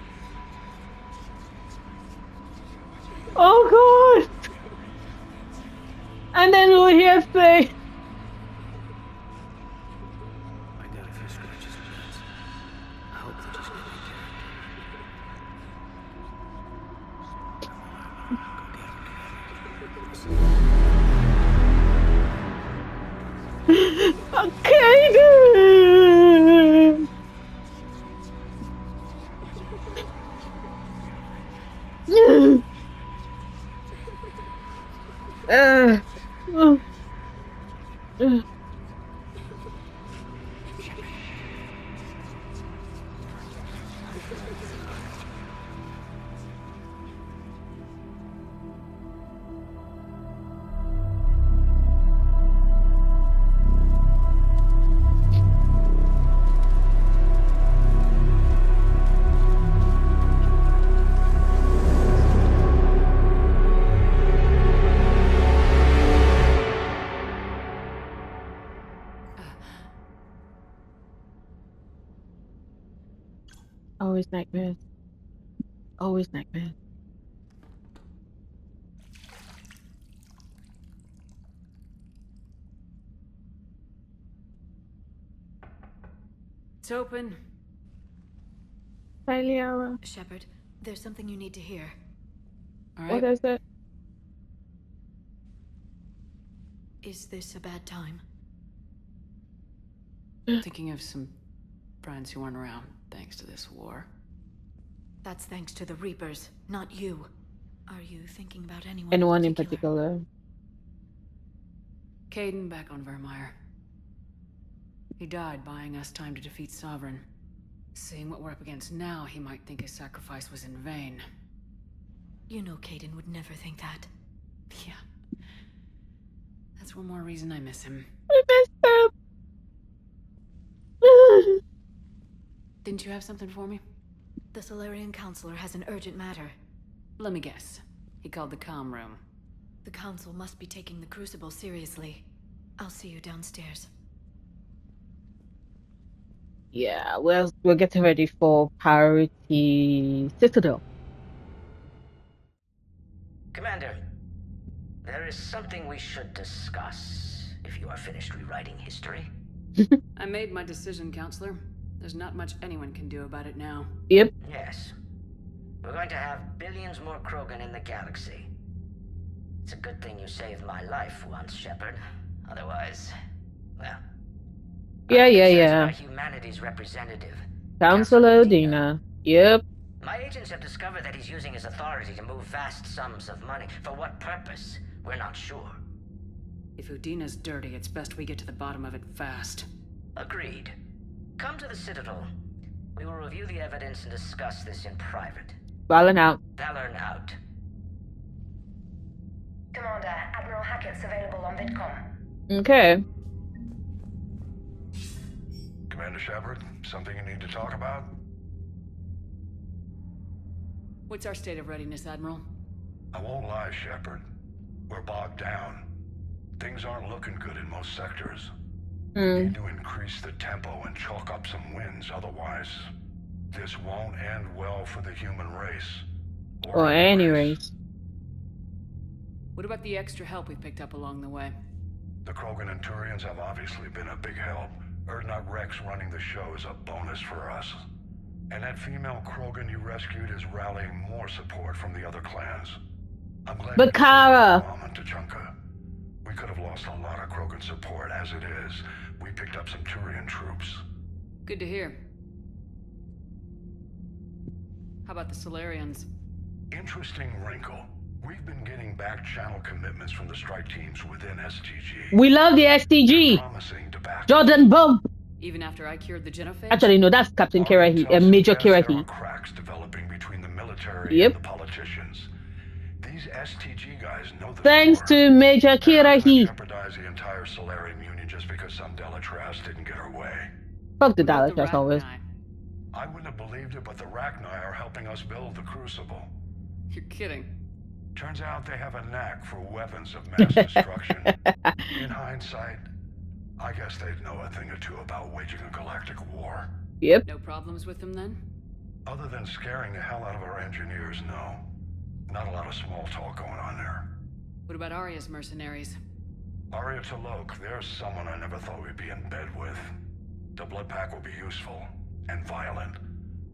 Speaker 1: Oh god! And then we'll hear say,
Speaker 4: I got a few scratches and bits. I hope they just give me
Speaker 1: okay, dude! Always nightmares. Always nightmares.
Speaker 3: It's open.
Speaker 1: Hi, Liara.
Speaker 13: Shepard, there's something you need to hear.
Speaker 3: All
Speaker 1: What
Speaker 3: right.
Speaker 1: is it?
Speaker 13: Is this a bad time?
Speaker 3: Thinking of some friends who aren't around thanks to this war.
Speaker 13: That's thanks to the Reapers, not you. Are you thinking about anyone?
Speaker 1: Anyone in particular?
Speaker 3: Caden back on Vermeer. He died buying us time to defeat Sovereign. Seeing what we're up against now, he might think his sacrifice was in vain.
Speaker 13: You know Caden would never think that.
Speaker 3: Yeah. That's one more reason I miss him.
Speaker 1: I missed him.
Speaker 3: Didn't you have something for me?
Speaker 13: The Solarian Counselor has an urgent matter.
Speaker 3: Let me guess. He called the comm room.
Speaker 13: The Council must be taking the Crucible seriously. I'll see you downstairs.
Speaker 1: Yeah, we're getting ready for Priority Citadel.
Speaker 14: Commander, there is something we should discuss, if you are finished rewriting history.
Speaker 3: I made my decision, Counselor. There's not much anyone can do about it now.
Speaker 1: Yep.
Speaker 14: Yes. We're going to have billions more Krogan in the galaxy. It's a good thing you saved my life once, Shepard. Otherwise, well...
Speaker 1: Yeah.
Speaker 14: Humanity's representative.
Speaker 1: Counselor Udina. Yep.
Speaker 14: My agents have discovered that he's using his authority to move vast sums of money. For what purpose? We're not sure.
Speaker 3: If Udina's dirty, it's best we get to the bottom of it fast.
Speaker 14: Agreed. Come to the Citadel. We will review the evidence and discuss this in private.
Speaker 1: Balin out.
Speaker 14: Valorn out.
Speaker 7: Commander, Admiral Hackett's available on VidCom.
Speaker 1: Okay.
Speaker 10: Commander Shepard, something you need to talk about?
Speaker 3: What's our state of readiness, Admiral?
Speaker 10: I won't lie, Shepard. We're bogged down. Things aren't looking good in most sectors. Need to increase the tempo and chalk up some wins, otherwise this won't end well for the human race.
Speaker 1: Or any race.
Speaker 3: What about the extra help we picked up along the way?
Speaker 10: The Krogan and Turians have obviously been a big help. Urdnot Rex running the show is a bonus for us. And that female Krogan you rescued is rallying more support from the other clans. I'm glad
Speaker 1: but Kara!
Speaker 10: To Chunka. We could have lost a lot of Krogan support as it is. We picked up some Turian troops.
Speaker 3: Good to hear. How about the Solarians?
Speaker 10: Interesting wrinkle. We've been getting back channel commitments from the strike teams within STG.
Speaker 1: We love the STG. Jordan Bump.
Speaker 3: Even after I cured the genophage?
Speaker 1: Actually, no, that's Captain Kirahi, Major Kirahi.
Speaker 10: Cracks developing between the military and the politicians. These STG guys know the
Speaker 1: Thanks to Major Kirahi.
Speaker 10: Jeopardize the entire Solarian Union just because some Delatras didn't get her way.
Speaker 1: Fuck the Delatras always.
Speaker 10: I wouldn't have believed it, but the Rachni are helping us build the Crucible.
Speaker 3: You're kidding.
Speaker 10: Turns out they have a knack for weapons of mass destruction. In hindsight, I guess they'd know a thing or two about waging a galactic war.
Speaker 1: Yep.
Speaker 3: No problems with them then?
Speaker 10: Other than scaring the hell out of our engineers, no. Not a lot of small talk going on there.
Speaker 3: What about Arya's mercenaries?
Speaker 10: Arya T'Loak, there's someone I never thought we'd be in bed with. The blood pack will be useful. And violent.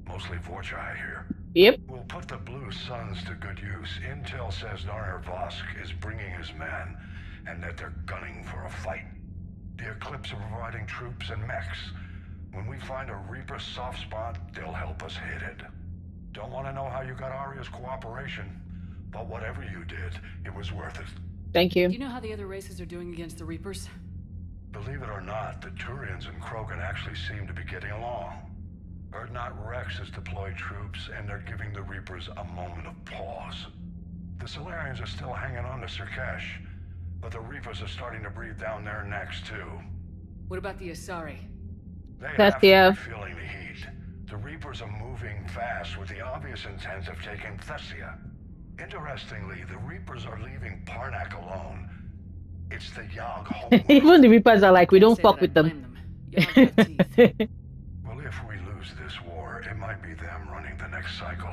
Speaker 10: Mostly Vorcha, I hear.
Speaker 1: Yep.
Speaker 10: We'll put the Blue Suns to good use. Intel says Narmer Vosk is bringing his men, and that they're gunning for a fight. The Eclipse are providing troops and mechs. When we find a Reaper soft spot, they'll help us hit it. Don't want to know how you got Arya's cooperation, but whatever you did, it was worth it.
Speaker 1: Thank you.
Speaker 3: Do you know how the other races are doing against the Reapers?
Speaker 10: Believe it or not, the Turians and Krogan actually seem to be getting along. Urdnot Rex has deployed troops, and they're giving the Reapers a moment of pause. The Solarians are still hanging on to Surkesh, but the Reapers are starting to breathe down their necks, too.
Speaker 3: What about the Asari?
Speaker 10: They have to be feeling the heat. The Reapers are moving fast with the obvious intent of taking Thessia. Interestingly, the Reapers are leaving Parnak alone. It's the Yog homeworld.
Speaker 1: Even the Reapers are like, we don't fuck with them.
Speaker 10: Well, if we lose this war, it might might be them running the next cycle.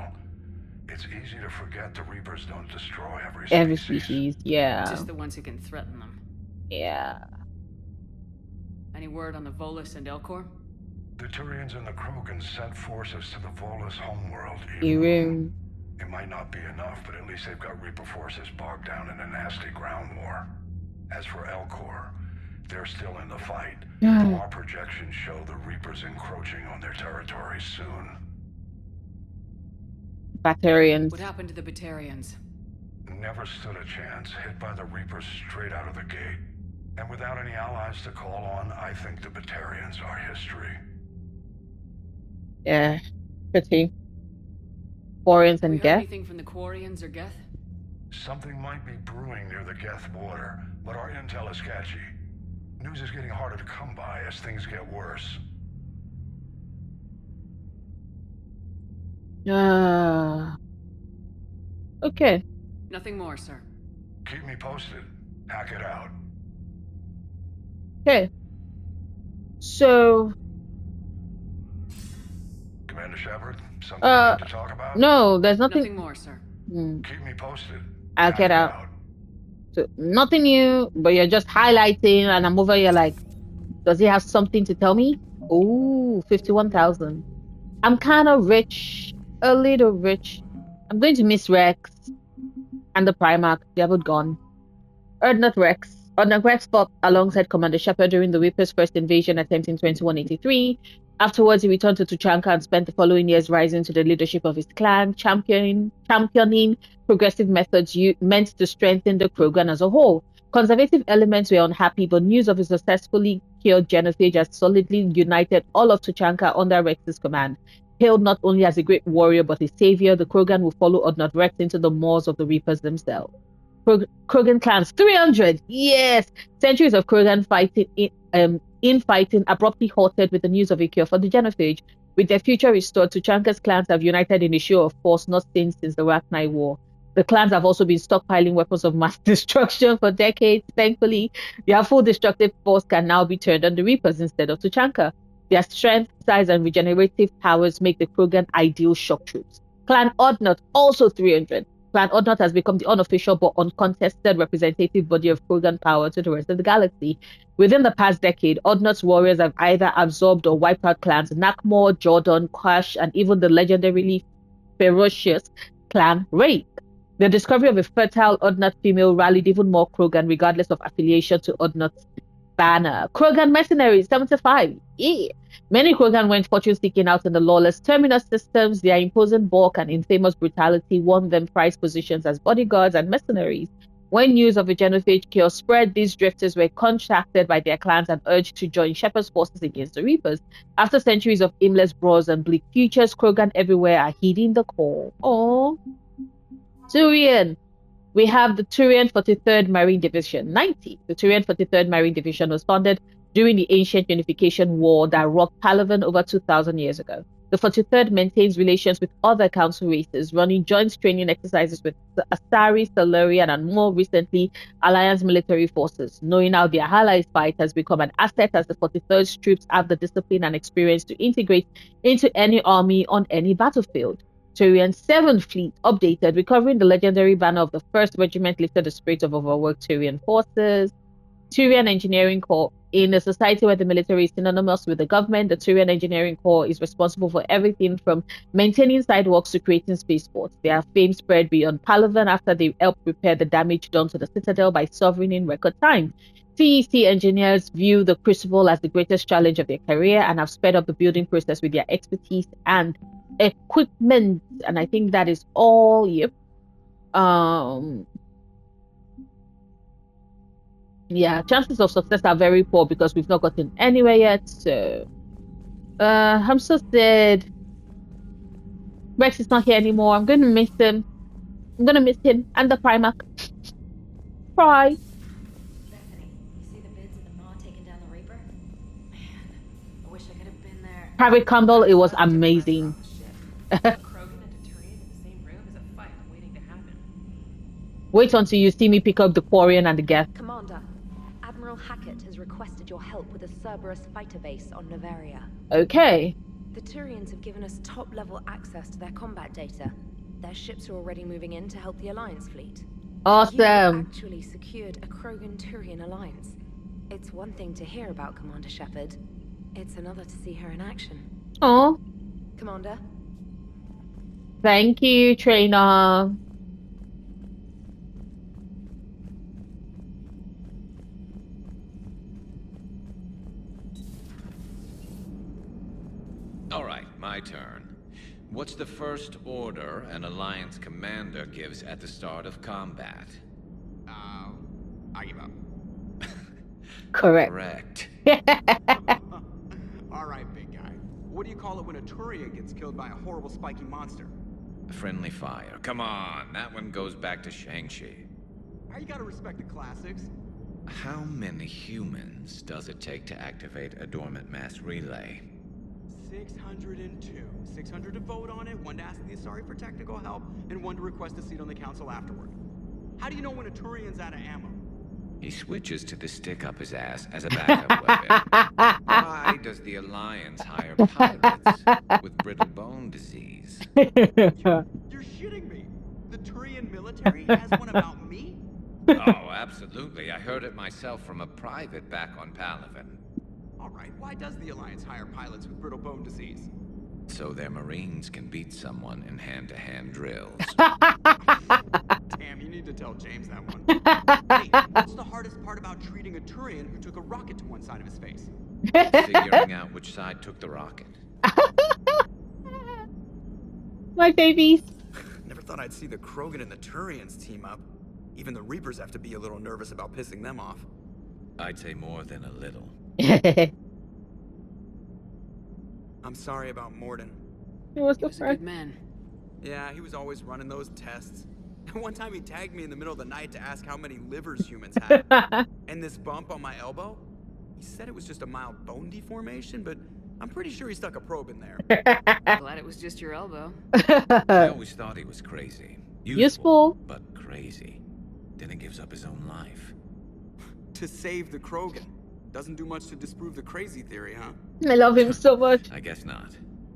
Speaker 10: It's easy to forget the Reapers don't destroy every
Speaker 1: species. Yeah.
Speaker 3: Just the ones who can threaten them.
Speaker 1: Yeah.
Speaker 3: Any word on the Volus and Elcor?
Speaker 10: The Turians and the Krogan sent forces to the Volus homeworld.
Speaker 1: Irem.
Speaker 10: It might not be enough, but at least they've got Reaper forces bogged down in a nasty ground war. As for Elcor, they're still in the fight. Though our projections show the Reapers encroaching on their territory soon.
Speaker 1: Batarians.
Speaker 3: What happened to the Batarians?
Speaker 10: Never stood a chance, hit by the Reapers straight out of the gate. And without any allies to call on, I think the Batarians are history.
Speaker 1: Yeah, pretty. Quarians and Geth?
Speaker 3: Anything from the Quarians or Geth?
Speaker 10: Something might be brewing near the Geth border, but our intel is sketchy. News is getting harder to come by as things get worse.
Speaker 1: Okay.
Speaker 3: Nothing more, sir.
Speaker 10: Keep me posted. Hack it out.
Speaker 1: Okay. So...
Speaker 10: Commander Shepard, something you need to talk about?
Speaker 1: No, there's nothing...
Speaker 3: Nothing more, sir.
Speaker 10: Keep me posted.
Speaker 1: I'll get out. So, nothing new, but you're just highlighting, and I'm over here like, does he have something to tell me? Ooh, 51,000. I'm kind of rich. A little rich. I'm going to miss Rex and the Primarch. They have both gone. Urdnot Rex fought alongside Commander Shepard during the Reaper's first invasion attempt in 2183. Afterwards, he returned to Tuchanka and spent the following years rising to the leadership of his clan, championing progressive methods meant to strengthen the Krogan as a whole. Conservative elements were unhappy, but news of his successfully cured genophage has solidly united all of Tuchanka under Rex's command. Hailed not only as a great warrior but a savior, the Krogan will follow Urdnot Rex into the maws of the Reapers themselves. Krogan clans 300, yes! Centuries of Krogan fighting abruptly halted with the news of a cure for the genophage. With their future restored, Tuchanka's clans have united in a show of force not seen since the Rachni War. The clans have also been stockpiling weapons of mass destruction for decades. Thankfully, their full destructive force can now be turned on the Reapers instead of Tuchanka. Their strength, size, and regenerative powers make the Krogan ideal shock troops. Clan Urdnot, also 300. Clan Urdnot has become the unofficial but uncontested representative body of Krogan power to the rest of the galaxy. Within the past decade, Urdnot's warriors have either absorbed or wiped out clans Nakmor, Jordan, Kwash, and even the legendarily ferocious clan Rake. The discovery of a fertile Urdnot female rallied even more Krogan regardless of affiliation to Urdnot's banner. Krogan mercenaries, 75. Yeah. Many Krogan went fortune-seeking out in the lawless Terminus systems. Their imposing bulk and infamous brutality won them prized positions as bodyguards and mercenaries. When news of a genophage cure spread, these drifters were contacted by their clans and urged to join Shepard's forces against the Reapers. After centuries of aimless brawls and bleak futures, Krogan everywhere are heeding the call. Oh, Turian. We have the Turian 43rd Marine Division, 90. The Turian 43rd Marine Division was founded during the ancient unification war that rocked Palaven over 2,000 years ago. The 43rd maintains relations with other council races, running joint training exercises with the Asari, Salarian, and more recently, Alliance military forces. Knowing how their allies fight has become an asset as the 43rd's troops have the discipline and experience to integrate into any army on any battlefield. Turian 7th Fleet updated, recovering the legendary banner of the 1st Regiment lifted the spirit of overworked Turian forces. Turian Engineering Corps. In a society where the military is synonymous with the government, the Turian Engineering Corps is responsible for everything from maintaining sidewalks to creating spaceports. Their fame spread beyond Palaven after they helped repair the damage done to the Citadel by Sovereign in record time. CEC engineers view the Crucible as the greatest challenge of their career and have sped up the building process with their expertise and equipment. And I think that is all. Yep. Yeah, chances of success are very poor because we've not gotten anywhere yet. So, I'm so sad. Rex is not here anymore. I'm going to miss him. I'm going to miss him and the Primarch. Cry.
Speaker 13: Bethany, you see the bids of the Maw taking down the Reaper? Man, I wish I could have been there.
Speaker 1: Private Campbell, it was amazing. Wait until you see me pick up the Quarian and the Geth.
Speaker 15: Commander, Admiral Hackett has requested your help with a Cerberus fighter base on Noveria.
Speaker 1: Okay.
Speaker 15: The Turians have given us top-level access to their combat data. Their ships are already moving in to help the Alliance fleet.
Speaker 1: Awesome.
Speaker 15: You actually secured a Krogan-Turian alliance. It's one thing to hear about Commander Shepard. It's another to see her in action.
Speaker 1: Oh.
Speaker 15: Commander?
Speaker 1: Thank you, Trainer.
Speaker 12: All right, my turn. What's the first order an Alliance commander gives at the start of combat?
Speaker 2: I give up.
Speaker 1: Correct.
Speaker 12: Correct.
Speaker 2: All right, big guy. What do you call it when a Turian gets killed by a horrible spiky monster?
Speaker 12: Friendly fire. Come on, that one goes back to Shang-Chi.
Speaker 2: How you gotta respect the classics?
Speaker 12: How many humans does it take to activate a dormant mass relay?
Speaker 2: 602. 600 to vote on it, 1 to ask the Asari for technical help, and 1 to request a seat on the council afterward. How do you know when a Turian's out of ammo?
Speaker 12: He switches to the stick up his ass as a backup weapon. Why does the Alliance hire pilots with brittle bone disease?
Speaker 2: You're shitting me. The Turian military has one about me?
Speaker 12: Oh, absolutely. I heard it myself from a private back on Palaven.
Speaker 2: All right, why does the Alliance hire pilots with brittle bone disease?
Speaker 12: So their Marines can beat someone in hand-to-hand drills.
Speaker 2: Damn, you need to tell James that one. Hey, what's the hardest part about treating a Turian who took a rocket to one side of his face?
Speaker 12: Figuring out which side took the rocket.
Speaker 1: My babies.
Speaker 2: Never thought I'd see the Krogan and the Turians team up. Even the Reapers have to be a little nervous about pissing them off.
Speaker 12: I'd say more than a little.
Speaker 2: I'm sorry about Mordin.
Speaker 1: He was
Speaker 3: a good man.
Speaker 2: Yeah, he was always running those tests. One time he tagged me in the middle of the night to ask how many livers humans had. And this bump on my elbow? He said it was just a mild bone deformation, but I'm pretty sure he stuck a probe in there.
Speaker 3: Glad it was just your elbow.
Speaker 12: I always thought he was crazy.
Speaker 1: Useful.
Speaker 12: But crazy. Then he gives up his own life.
Speaker 2: To save the Krogan. Doesn't do much to disprove the crazy theory, huh?
Speaker 1: I love him so much.
Speaker 12: I guess not.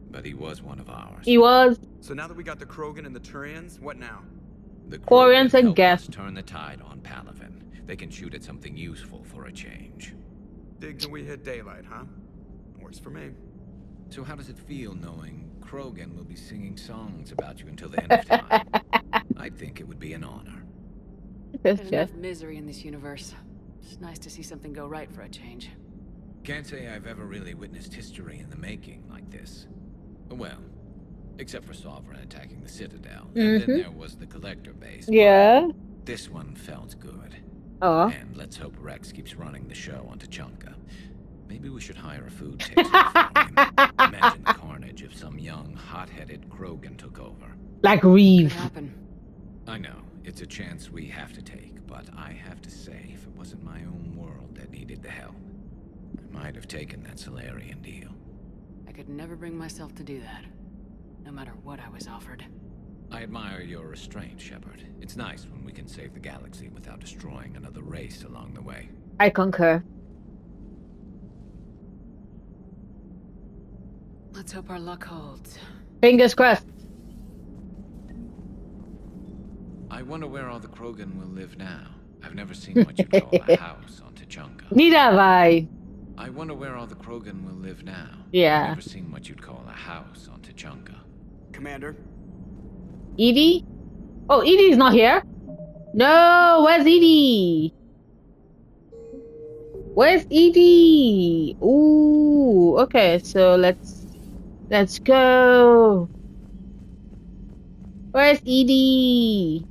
Speaker 12: But he was one of ours.
Speaker 1: He was.
Speaker 2: So now that we got the Krogan and the Turians, what now?
Speaker 12: The
Speaker 1: Quarians and
Speaker 12: help
Speaker 1: Geth.
Speaker 12: us turn the tide on Palaven. They can shoot at something useful for a change.
Speaker 2: Dig till we hit daylight, huh? Works for me.
Speaker 12: So how does it feel knowing Krogan will be singing songs about you until the end of time? I think it would be an honor.
Speaker 3: There's enough misery in this universe. It's nice to see something go right for a change.
Speaker 12: Can't say I've ever really witnessed history in the making like this. Well, except for Sovereign attacking the Citadel. And then there was the Collector base.
Speaker 1: Yeah.
Speaker 12: This one felt good.
Speaker 1: Oh.
Speaker 12: And let's hope Rex keeps running the show on Tuchanka. Maybe we should hire a food taster for him. Imagine the carnage if some young, hot-headed Krogan took over.
Speaker 1: Like Reeve.
Speaker 3: Could happen.
Speaker 12: I know. It's a chance we have to take, but I have to say, if it wasn't my own world that needed the help, I might have taken that Salarian deal.
Speaker 3: I could never bring myself to do that, no matter what I was offered.
Speaker 12: I admire your restraint, Shepard. It's nice when we can save the galaxy without destroying another race along the way.
Speaker 1: I concur.
Speaker 3: Let's hope our luck holds.
Speaker 1: Fingers crossed.
Speaker 12: I wonder where all the Krogan will live now. I've never seen what you call a house on Tuchanka.
Speaker 1: Neither have I.
Speaker 12: I wonder where all the Krogan will live now.
Speaker 1: Yeah.
Speaker 12: I've never seen what you'd call a house on Tuchanka.
Speaker 2: Commander?
Speaker 1: Edie? Oh, Edie's not here. No, where's Edie? Where's Edie? Ooh, okay, so let's go. Where's Edie?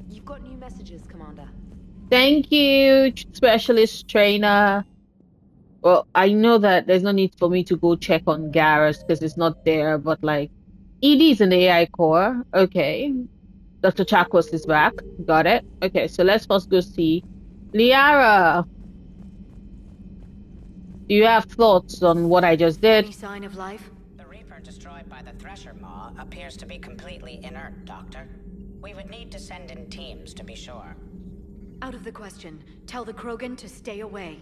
Speaker 15: You've got new messages, Commander.
Speaker 1: Thank you, Specialist Trainer. Well, I know that there's no need for me to go check on Garrus because it's not there, but like, Edie's in the AI core. Okay. Dr. Chakos is back. Got it. Okay, so let's first go see Liara. Do you have thoughts on what I just did?
Speaker 13: Any sign of life?
Speaker 11: The Reaper destroyed by the Thresher Maw appears to be completely inert, Doctor. We would need to send in teams to be sure.
Speaker 13: Out of the question. Tell the Krogan to stay away.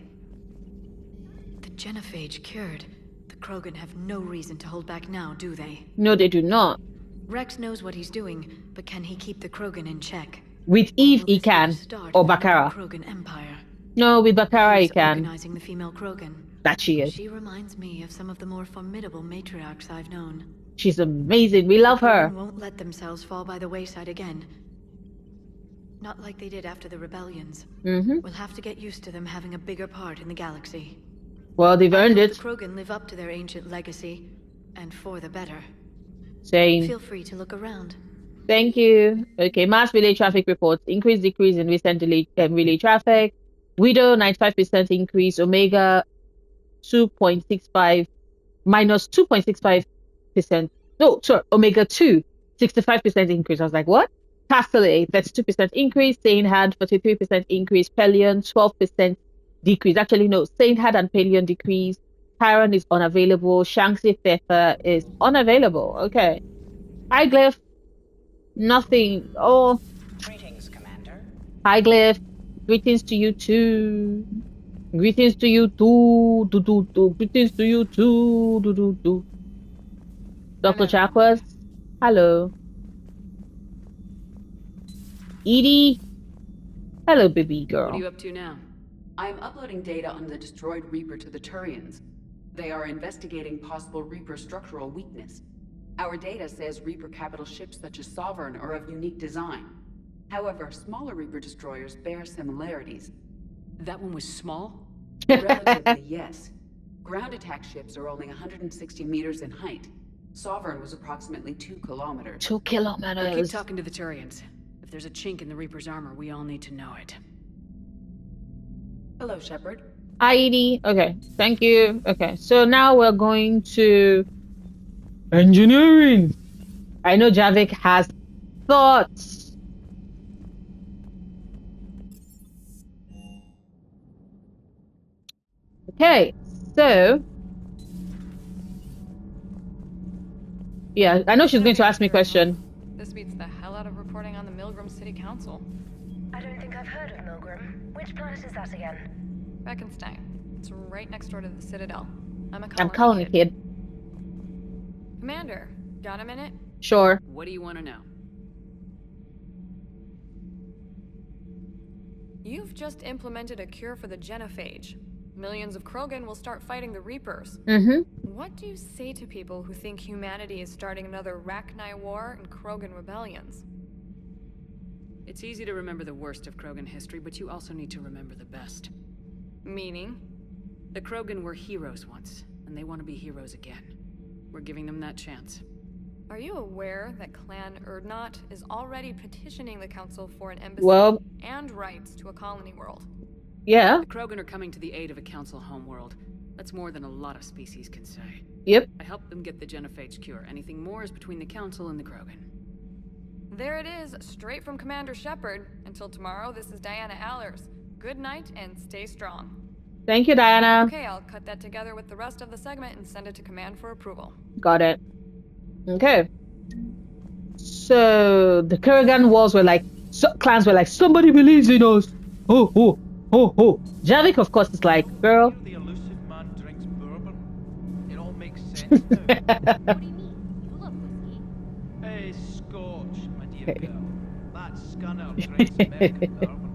Speaker 13: The Genophage cured, the Krogan have no reason to hold back now, do they?
Speaker 1: No, they do not.
Speaker 13: Rex knows what he's doing, but can he keep the Krogan in check?
Speaker 1: With Eve, he can. Or Bakara.
Speaker 13: Krogan Empire.
Speaker 1: No, with Bakara, he can.
Speaker 13: Organizing the female Krogan.
Speaker 1: That she is.
Speaker 13: She reminds me of some of the more formidable matriarchs I've known.
Speaker 1: She's amazing. We love her.
Speaker 13: Won't let themselves fall by the wayside again. Not like they did after the rebellions.
Speaker 1: Mm-hmm.
Speaker 13: We'll have to get used to them having a bigger part in the galaxy.
Speaker 1: Well, they've earned it.
Speaker 13: The Krogan live up to their ancient legacy, and for the better.
Speaker 1: Same.
Speaker 13: Feel free to look around.
Speaker 1: Thank you. Okay, mass relay traffic reports. Increase, decrease in recent relay traffic. Widow, 95% increase. Omega, 2.65, minus 2.65%. No, sorry, Omega 2, 65% increase. I was like, what? Castellet, 32% increase. Saint had 43% increase. Pelion, 12% decrease. Actually, no, Saint had and Pelion decrease. Chiron is unavailable. Shanxi Theta is unavailable. Okay. Highglyph, nothing. Oh.
Speaker 11: Greetings, Commander.
Speaker 1: Highglyph, greetings to you too. Greetings to you too. Greetings to you too. Dr. Chakwas, hello. Edie, hello, baby girl.
Speaker 16: What are you up to now? I am uploading data on the destroyed Reaper to the Turians. They are investigating possible Reaper structural weakness. Our data says Reaper capital ships such as Sovereign are of unique design. However, smaller Reaper destroyers bear similarities.
Speaker 3: That one was small?
Speaker 16: Relatively, yes. Ground attack ships are only 160 meters in height. Sovereign was approximately 2 kilometers.
Speaker 1: 2 kilometers.
Speaker 3: Keep talking to the Turians. If there's a chink in the Reaper's armor, we all need to know it.
Speaker 16: Hello, Shepard.
Speaker 1: Hi, Edie. Okay, thank you. Okay, so now we're going to engineering. I know Javik has thoughts. Okay, so yeah, I know she's going to ask me a question.
Speaker 17: This beats the hell out of reporting on the Milgram City Council.
Speaker 7: I don't think I've heard of Milgram. Which planet is that again?
Speaker 17: Beckenstein. It's right next door to the Citadel. I'm a
Speaker 1: colony kid.
Speaker 17: Commander, got a minute?
Speaker 1: Sure.
Speaker 3: What do you want to know?
Speaker 17: You've just implemented a cure for the genophage. Millions of Krogan will start fighting the Reapers.
Speaker 1: Mm-hmm.
Speaker 17: What do you say to people who think humanity is starting another Rachni War and Krogan rebellions?
Speaker 3: It's easy to remember the worst of Krogan history, but you also need to remember the best.
Speaker 17: Meaning?
Speaker 3: The Krogan were heroes once, and they want to be heroes again. We're giving them that chance.
Speaker 17: Are you aware that Clan Urdnot is already petitioning the Council for an embassy and rights to a colony world?
Speaker 1: Yeah.
Speaker 3: The Krogan are coming to the aid of a Council homeworld. That's more than a lot of species can say.
Speaker 1: Yep.
Speaker 3: I helped them get the genophage cure. Anything more is between the Council and the Krogan.
Speaker 17: There it is, straight from Commander Shepard. Until tomorrow, this is Diana Allers. Good night and stay strong.
Speaker 1: Thank you, Diana.
Speaker 17: Okay, I'll cut that together with the rest of the segment and send it to Command for approval.
Speaker 1: Got it. Okay. So the Kurgan wars were like, clans were like, somebody believes in us. Oh, oh, oh, oh. Javik, of course, is like, girl.
Speaker 18: The elusive man drinks bourbon. It all makes sense now.
Speaker 13: What do you mean? You love whiskey.
Speaker 18: Hey, Scotch, my dear girl. That Scunner drinks American bourbon.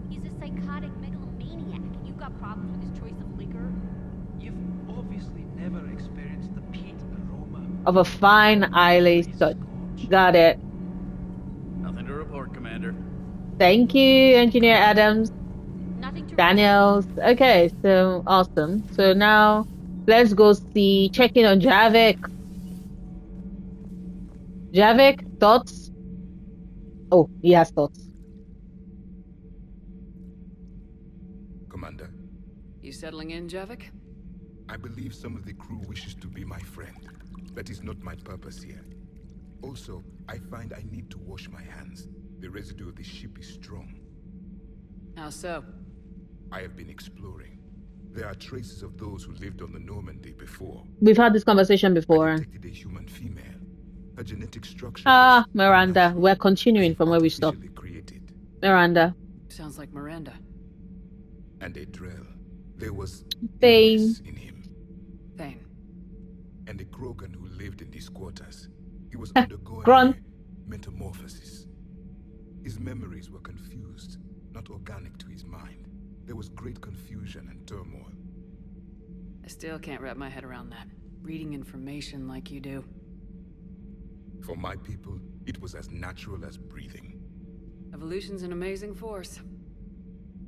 Speaker 13: He's a psychotic megalomaniac. You got problems with his choice of liquor?
Speaker 18: You've obviously never experienced the peat aroma
Speaker 1: Of a fine Islay Scotch. Got it.
Speaker 18: Nothing to report, Commander.
Speaker 1: Thank you, Engineer Adams.
Speaker 13: Nothing to
Speaker 1: Daniels. Okay, so awesome. So now let's go see, check in on Javik. Javik, thoughts? Oh, he has thoughts.
Speaker 19: Commander,
Speaker 3: You settling in, Javik?
Speaker 19: I believe some of the crew wishes to be my friend. That is not my purpose here. Also, I find I need to wash my hands. The residue of the ship is strong.
Speaker 3: How so?
Speaker 19: I have been exploring. There are traces of those who lived on the Normandy before.
Speaker 1: We've had this conversation before.
Speaker 19: I detected a human female. Her genetic structure
Speaker 1: Miranda. We're continuing from where we stopped.
Speaker 19: created.
Speaker 1: Miranda.
Speaker 3: Sounds like Miranda.
Speaker 19: And a Drell. There was
Speaker 1: Thane
Speaker 19: illness in him.
Speaker 3: Thane.
Speaker 19: And the Krogan who lived in these quarters. He was undergoing
Speaker 1: Grunt.
Speaker 19: a metamorphosis. His memories were confused, not organic to his mind. There was great confusion and turmoil.
Speaker 3: I still can't wrap my head around that. Reading information like you do.
Speaker 19: For my people, it was as natural as breathing.
Speaker 3: Evolution's an amazing force.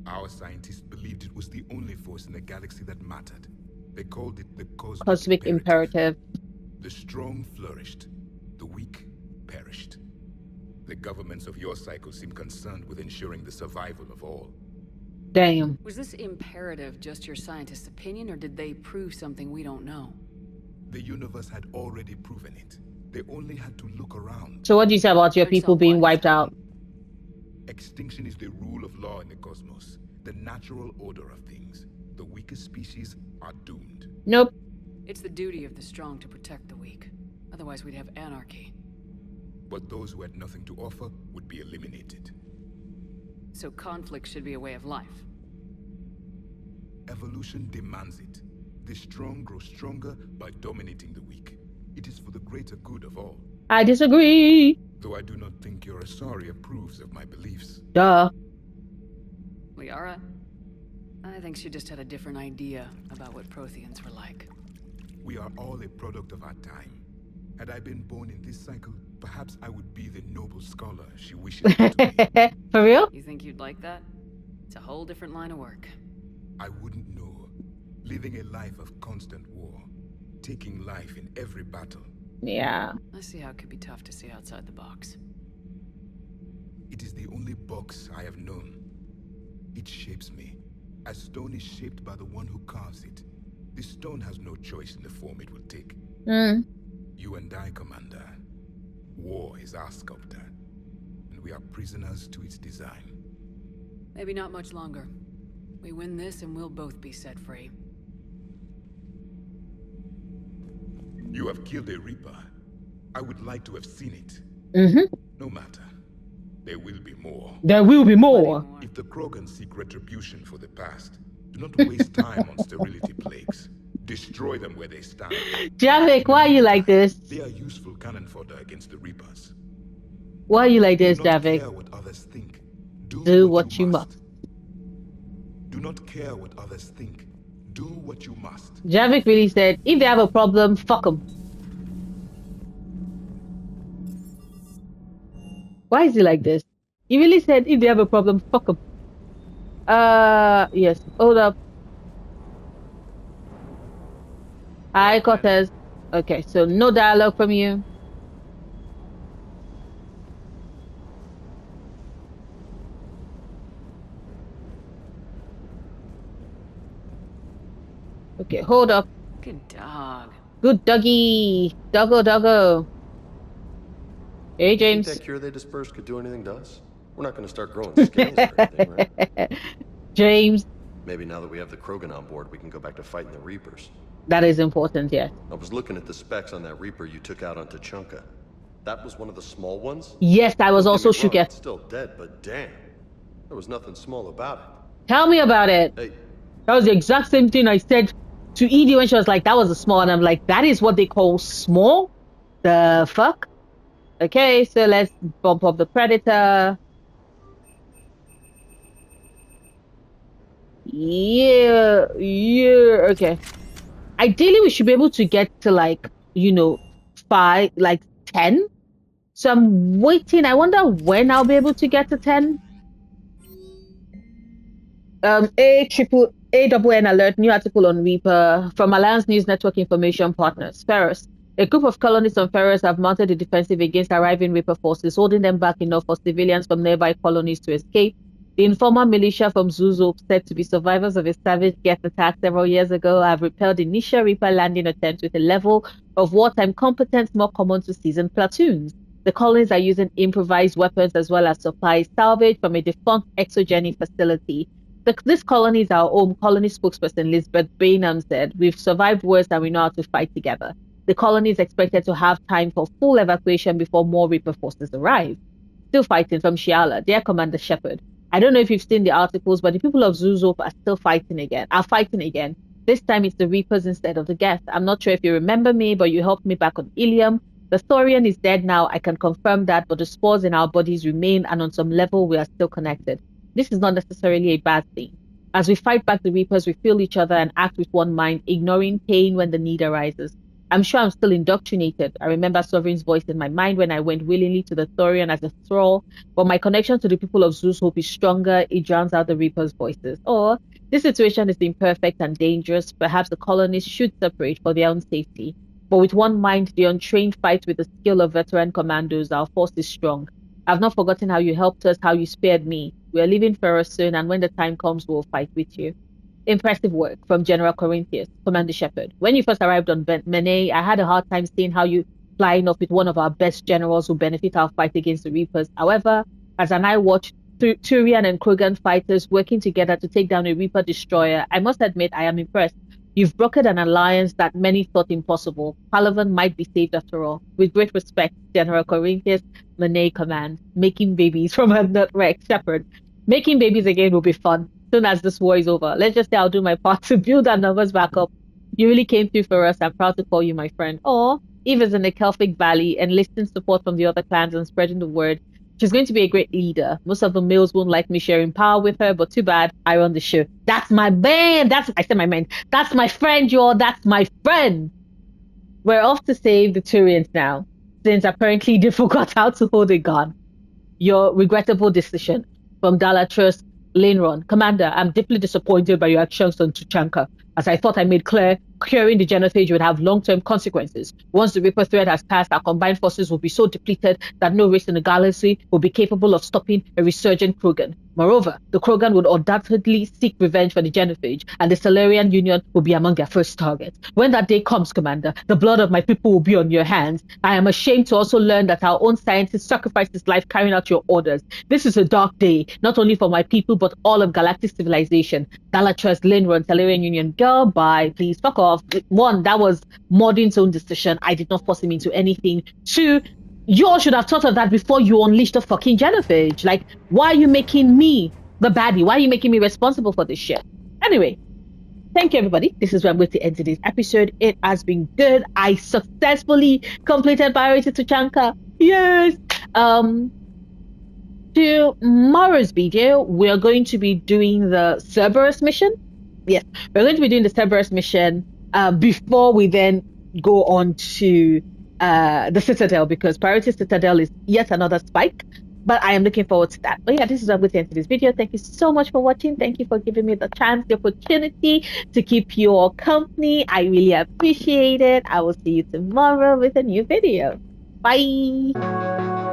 Speaker 19: Our scientists believed it was the only force in the galaxy that mattered. They called it the
Speaker 1: cosmic imperative.
Speaker 19: The strong flourished, the weak perished. The governments of your cycle seem concerned with ensuring the survival of all.
Speaker 1: Damn.
Speaker 3: Was this imperative just your scientist's opinion, or did they prove something we don't know?
Speaker 19: The universe had already proven it. They only had to look around.
Speaker 1: So what do you say about your people being wiped out?
Speaker 19: Extinction is the rule of law in the cosmos, the natural order of things. The weakest species are doomed.
Speaker 1: Nope.
Speaker 3: It's the duty of the strong to protect the weak. Otherwise we'd have anarchy.
Speaker 19: But those who had nothing to offer would be eliminated.
Speaker 3: So conflict should be a way of life.
Speaker 19: Evolution demands it. The strong grow stronger by dominating the weak. It is for the greater good of all.
Speaker 1: I disagree.
Speaker 19: Though I do not think your Asari approves of my beliefs.
Speaker 1: Duh.
Speaker 3: Liara? I think she just had a different idea about what Protheans were like.
Speaker 19: We are all a product of our time. Had I been born in this cycle, perhaps I would be the noble scholar she wishes me to be.
Speaker 1: For real?
Speaker 3: You think you'd like that? It's a whole different line of work.
Speaker 19: I wouldn't know. Living a life of constant war. Taking life in every battle.
Speaker 1: Yeah.
Speaker 3: I see how it could be tough to see outside the box.
Speaker 19: It is the only box I have known. It shapes me, as stone is shaped by the one who carves it. This stone has no choice in the form it will take. You and I, Commander. War is our sculptor, and we are prisoners to its design.
Speaker 3: Maybe not much longer. We win this and we'll both be set free.
Speaker 19: You have killed a Reaper. I would like to have seen it. No matter. There will be more.
Speaker 1: There will be more.
Speaker 19: If the Krogan seek retribution for the past, do not waste time on sterility plagues. Destroy them where they stand.
Speaker 1: Javik, why are you like this?
Speaker 19: They are useful cannon fodder against the Reapers.
Speaker 1: Why are you like this,
Speaker 19: Do not
Speaker 1: Javik?
Speaker 19: care what others think.
Speaker 1: Do what you must.
Speaker 19: Do not care what others think. Do what you must.
Speaker 1: Javik really said, if they have a problem, fuck them. Why is he like this? He really said, if they have a problem, fuck them. Yes. Hold up. Hi, Cortez. Okay, so no dialogue from you. Okay, hold up.
Speaker 3: Good dog.
Speaker 1: Good doggy. Doggo. Hey, James.
Speaker 20: Think that cure they dispersed could do anything to us? We're not going to start growing scales or anything, right?
Speaker 1: James.
Speaker 20: Maybe now that we have the Krogan on board, we can go back to fighting the Reapers.
Speaker 1: That is important, yes.
Speaker 20: I was looking at the specs on that Reaper you took out on Tuchanka. That was one of the small ones?
Speaker 1: Yes, I was also shook.
Speaker 20: It's still dead, but damn. There was nothing small about it.
Speaker 1: Tell me about it.
Speaker 20: Hey.
Speaker 1: That was the exact same thing I said to Edie when she was like, that was a small. And I'm like, that is what they call small? The fuck? Okay, so let's bump up the Predator. Yeah, okay. Ideally, we should be able to get to, like, 10. So I'm waiting. I wonder when I'll be able to get to 10. ANN alert, new article on Reaper from Alliance News Network Information Partners. Ferris. A group of colonists on Ferris have mounted a defensive against arriving Reaper forces, holding them back enough for civilians from nearby colonies to escape. The informal militia from Zuzo, said to be survivors of a savage Geth attack several years ago, have repelled initial Reaper landing attempts with a level of wartime competence more common to seasoned platoons. The colonists are using improvised weapons as well as supplies salvaged from a defunct exogenic facility. This colony is our own. Colony spokesperson Lisbeth Bainham said, "We've survived worse and we know how to fight together." The colony is expected to have time for full evacuation before more Reaper forces arrive. Still fighting from Shiala, dear Commander Shepard. I don't know if you've seen the articles, but the people of Zuzop are still fighting again. This time it's the Reapers instead of the Geth. I'm not sure if you remember me, but you helped me back on Ilium. The Thorian is dead now, I can confirm that, but the spores in our bodies remain, and on some level we are still connected. This is not necessarily a bad thing. As we fight back the Reapers, we feel each other and act with one mind, ignoring pain when the need arises. I'm sure I'm still indoctrinated. I remember Sovereign's voice in my mind when I went willingly to the Thorian as a thrall, but my connection to the people of Zeus Hope is stronger. It drowns out the Reapers' voices. Or, this situation is imperfect and dangerous. Perhaps the colonists should separate for their own safety. But with one mind, the untrained fight with the skill of veteran commandos. Our force is strong. I've not forgotten how you helped us, how you spared me. We are leaving Ferros soon, and when the time comes, we'll fight with you. Impressive work from General Corinthius, Commander Shepard. When you first arrived on Mené, I had a hard time seeing how you flying off with one of our best generals who benefit our fight against the Reapers. However, as an eye watched Turian and Krogan fighters working together to take down a Reaper destroyer, I must admit I am impressed. You've brokered an alliance that many thought impossible. Palaven might be saved after all. With great respect, General Corinthius, Mené Command. Making babies from a Rex Shepard. Making babies again will be fun. Soon as this war is over, let's just say I'll do my part to build our numbers back up. You really came through for us. I'm proud to call you my friend. Or, Eve is in the Kelphic Valley, enlisting support from the other clans and spreading the word. She's going to be a great leader. Most of the males won't like me sharing power with her, but too bad, I run the show. That's my man. I said my man. That's my friend, y'all. That's my friend. We're off to save the Turians now, since apparently they forgot how to hold a gun. Your regrettable decision. From Dalatrus, Linron. Commander, I'm deeply disappointed by your actions on Tuchanka. As I thought I made clear, curing the genophage would have long-term consequences. Once the Reaper threat has passed, our combined forces will be so depleted that no race in the galaxy will be capable of stopping a resurgent Krogan. Moreover, the Krogan would undoubtedly seek revenge for the genophage, and the Solarian Union will be among their first targets. When that day comes, Commander, the blood of my people will be on your hands. I am ashamed to also learn that our own scientist sacrificed his life carrying out your orders. This is a dark day, not only for my people, but all of galactic civilization. Dalatrus, Linron, Solarian Union, girl, bye. Please, fuck off. 1, that was Mordin's own decision. I did not force him into anything. 2, you all should have thought of that before you unleashed the fucking genophage. Like, why are you making me the baddie? Why are you making me responsible for this shit? Anyway, thank you, everybody. This is where I'm going to end today's episode. It has been good. I successfully completed Priority Tuchanka. Yes. Tomorrow's video, we're going to be doing the Cerberus mission. Yes, we're going to be doing the Cerberus mission before we then go on to the Citadel, because Priority Citadel is yet another spike, but I am looking forward to that. But yeah, this is what I'm going to end to this video. Thank you so much for watching. Thank you for giving me the chance, the opportunity to keep your company. I really appreciate it. I will see you tomorrow with a new video. Bye.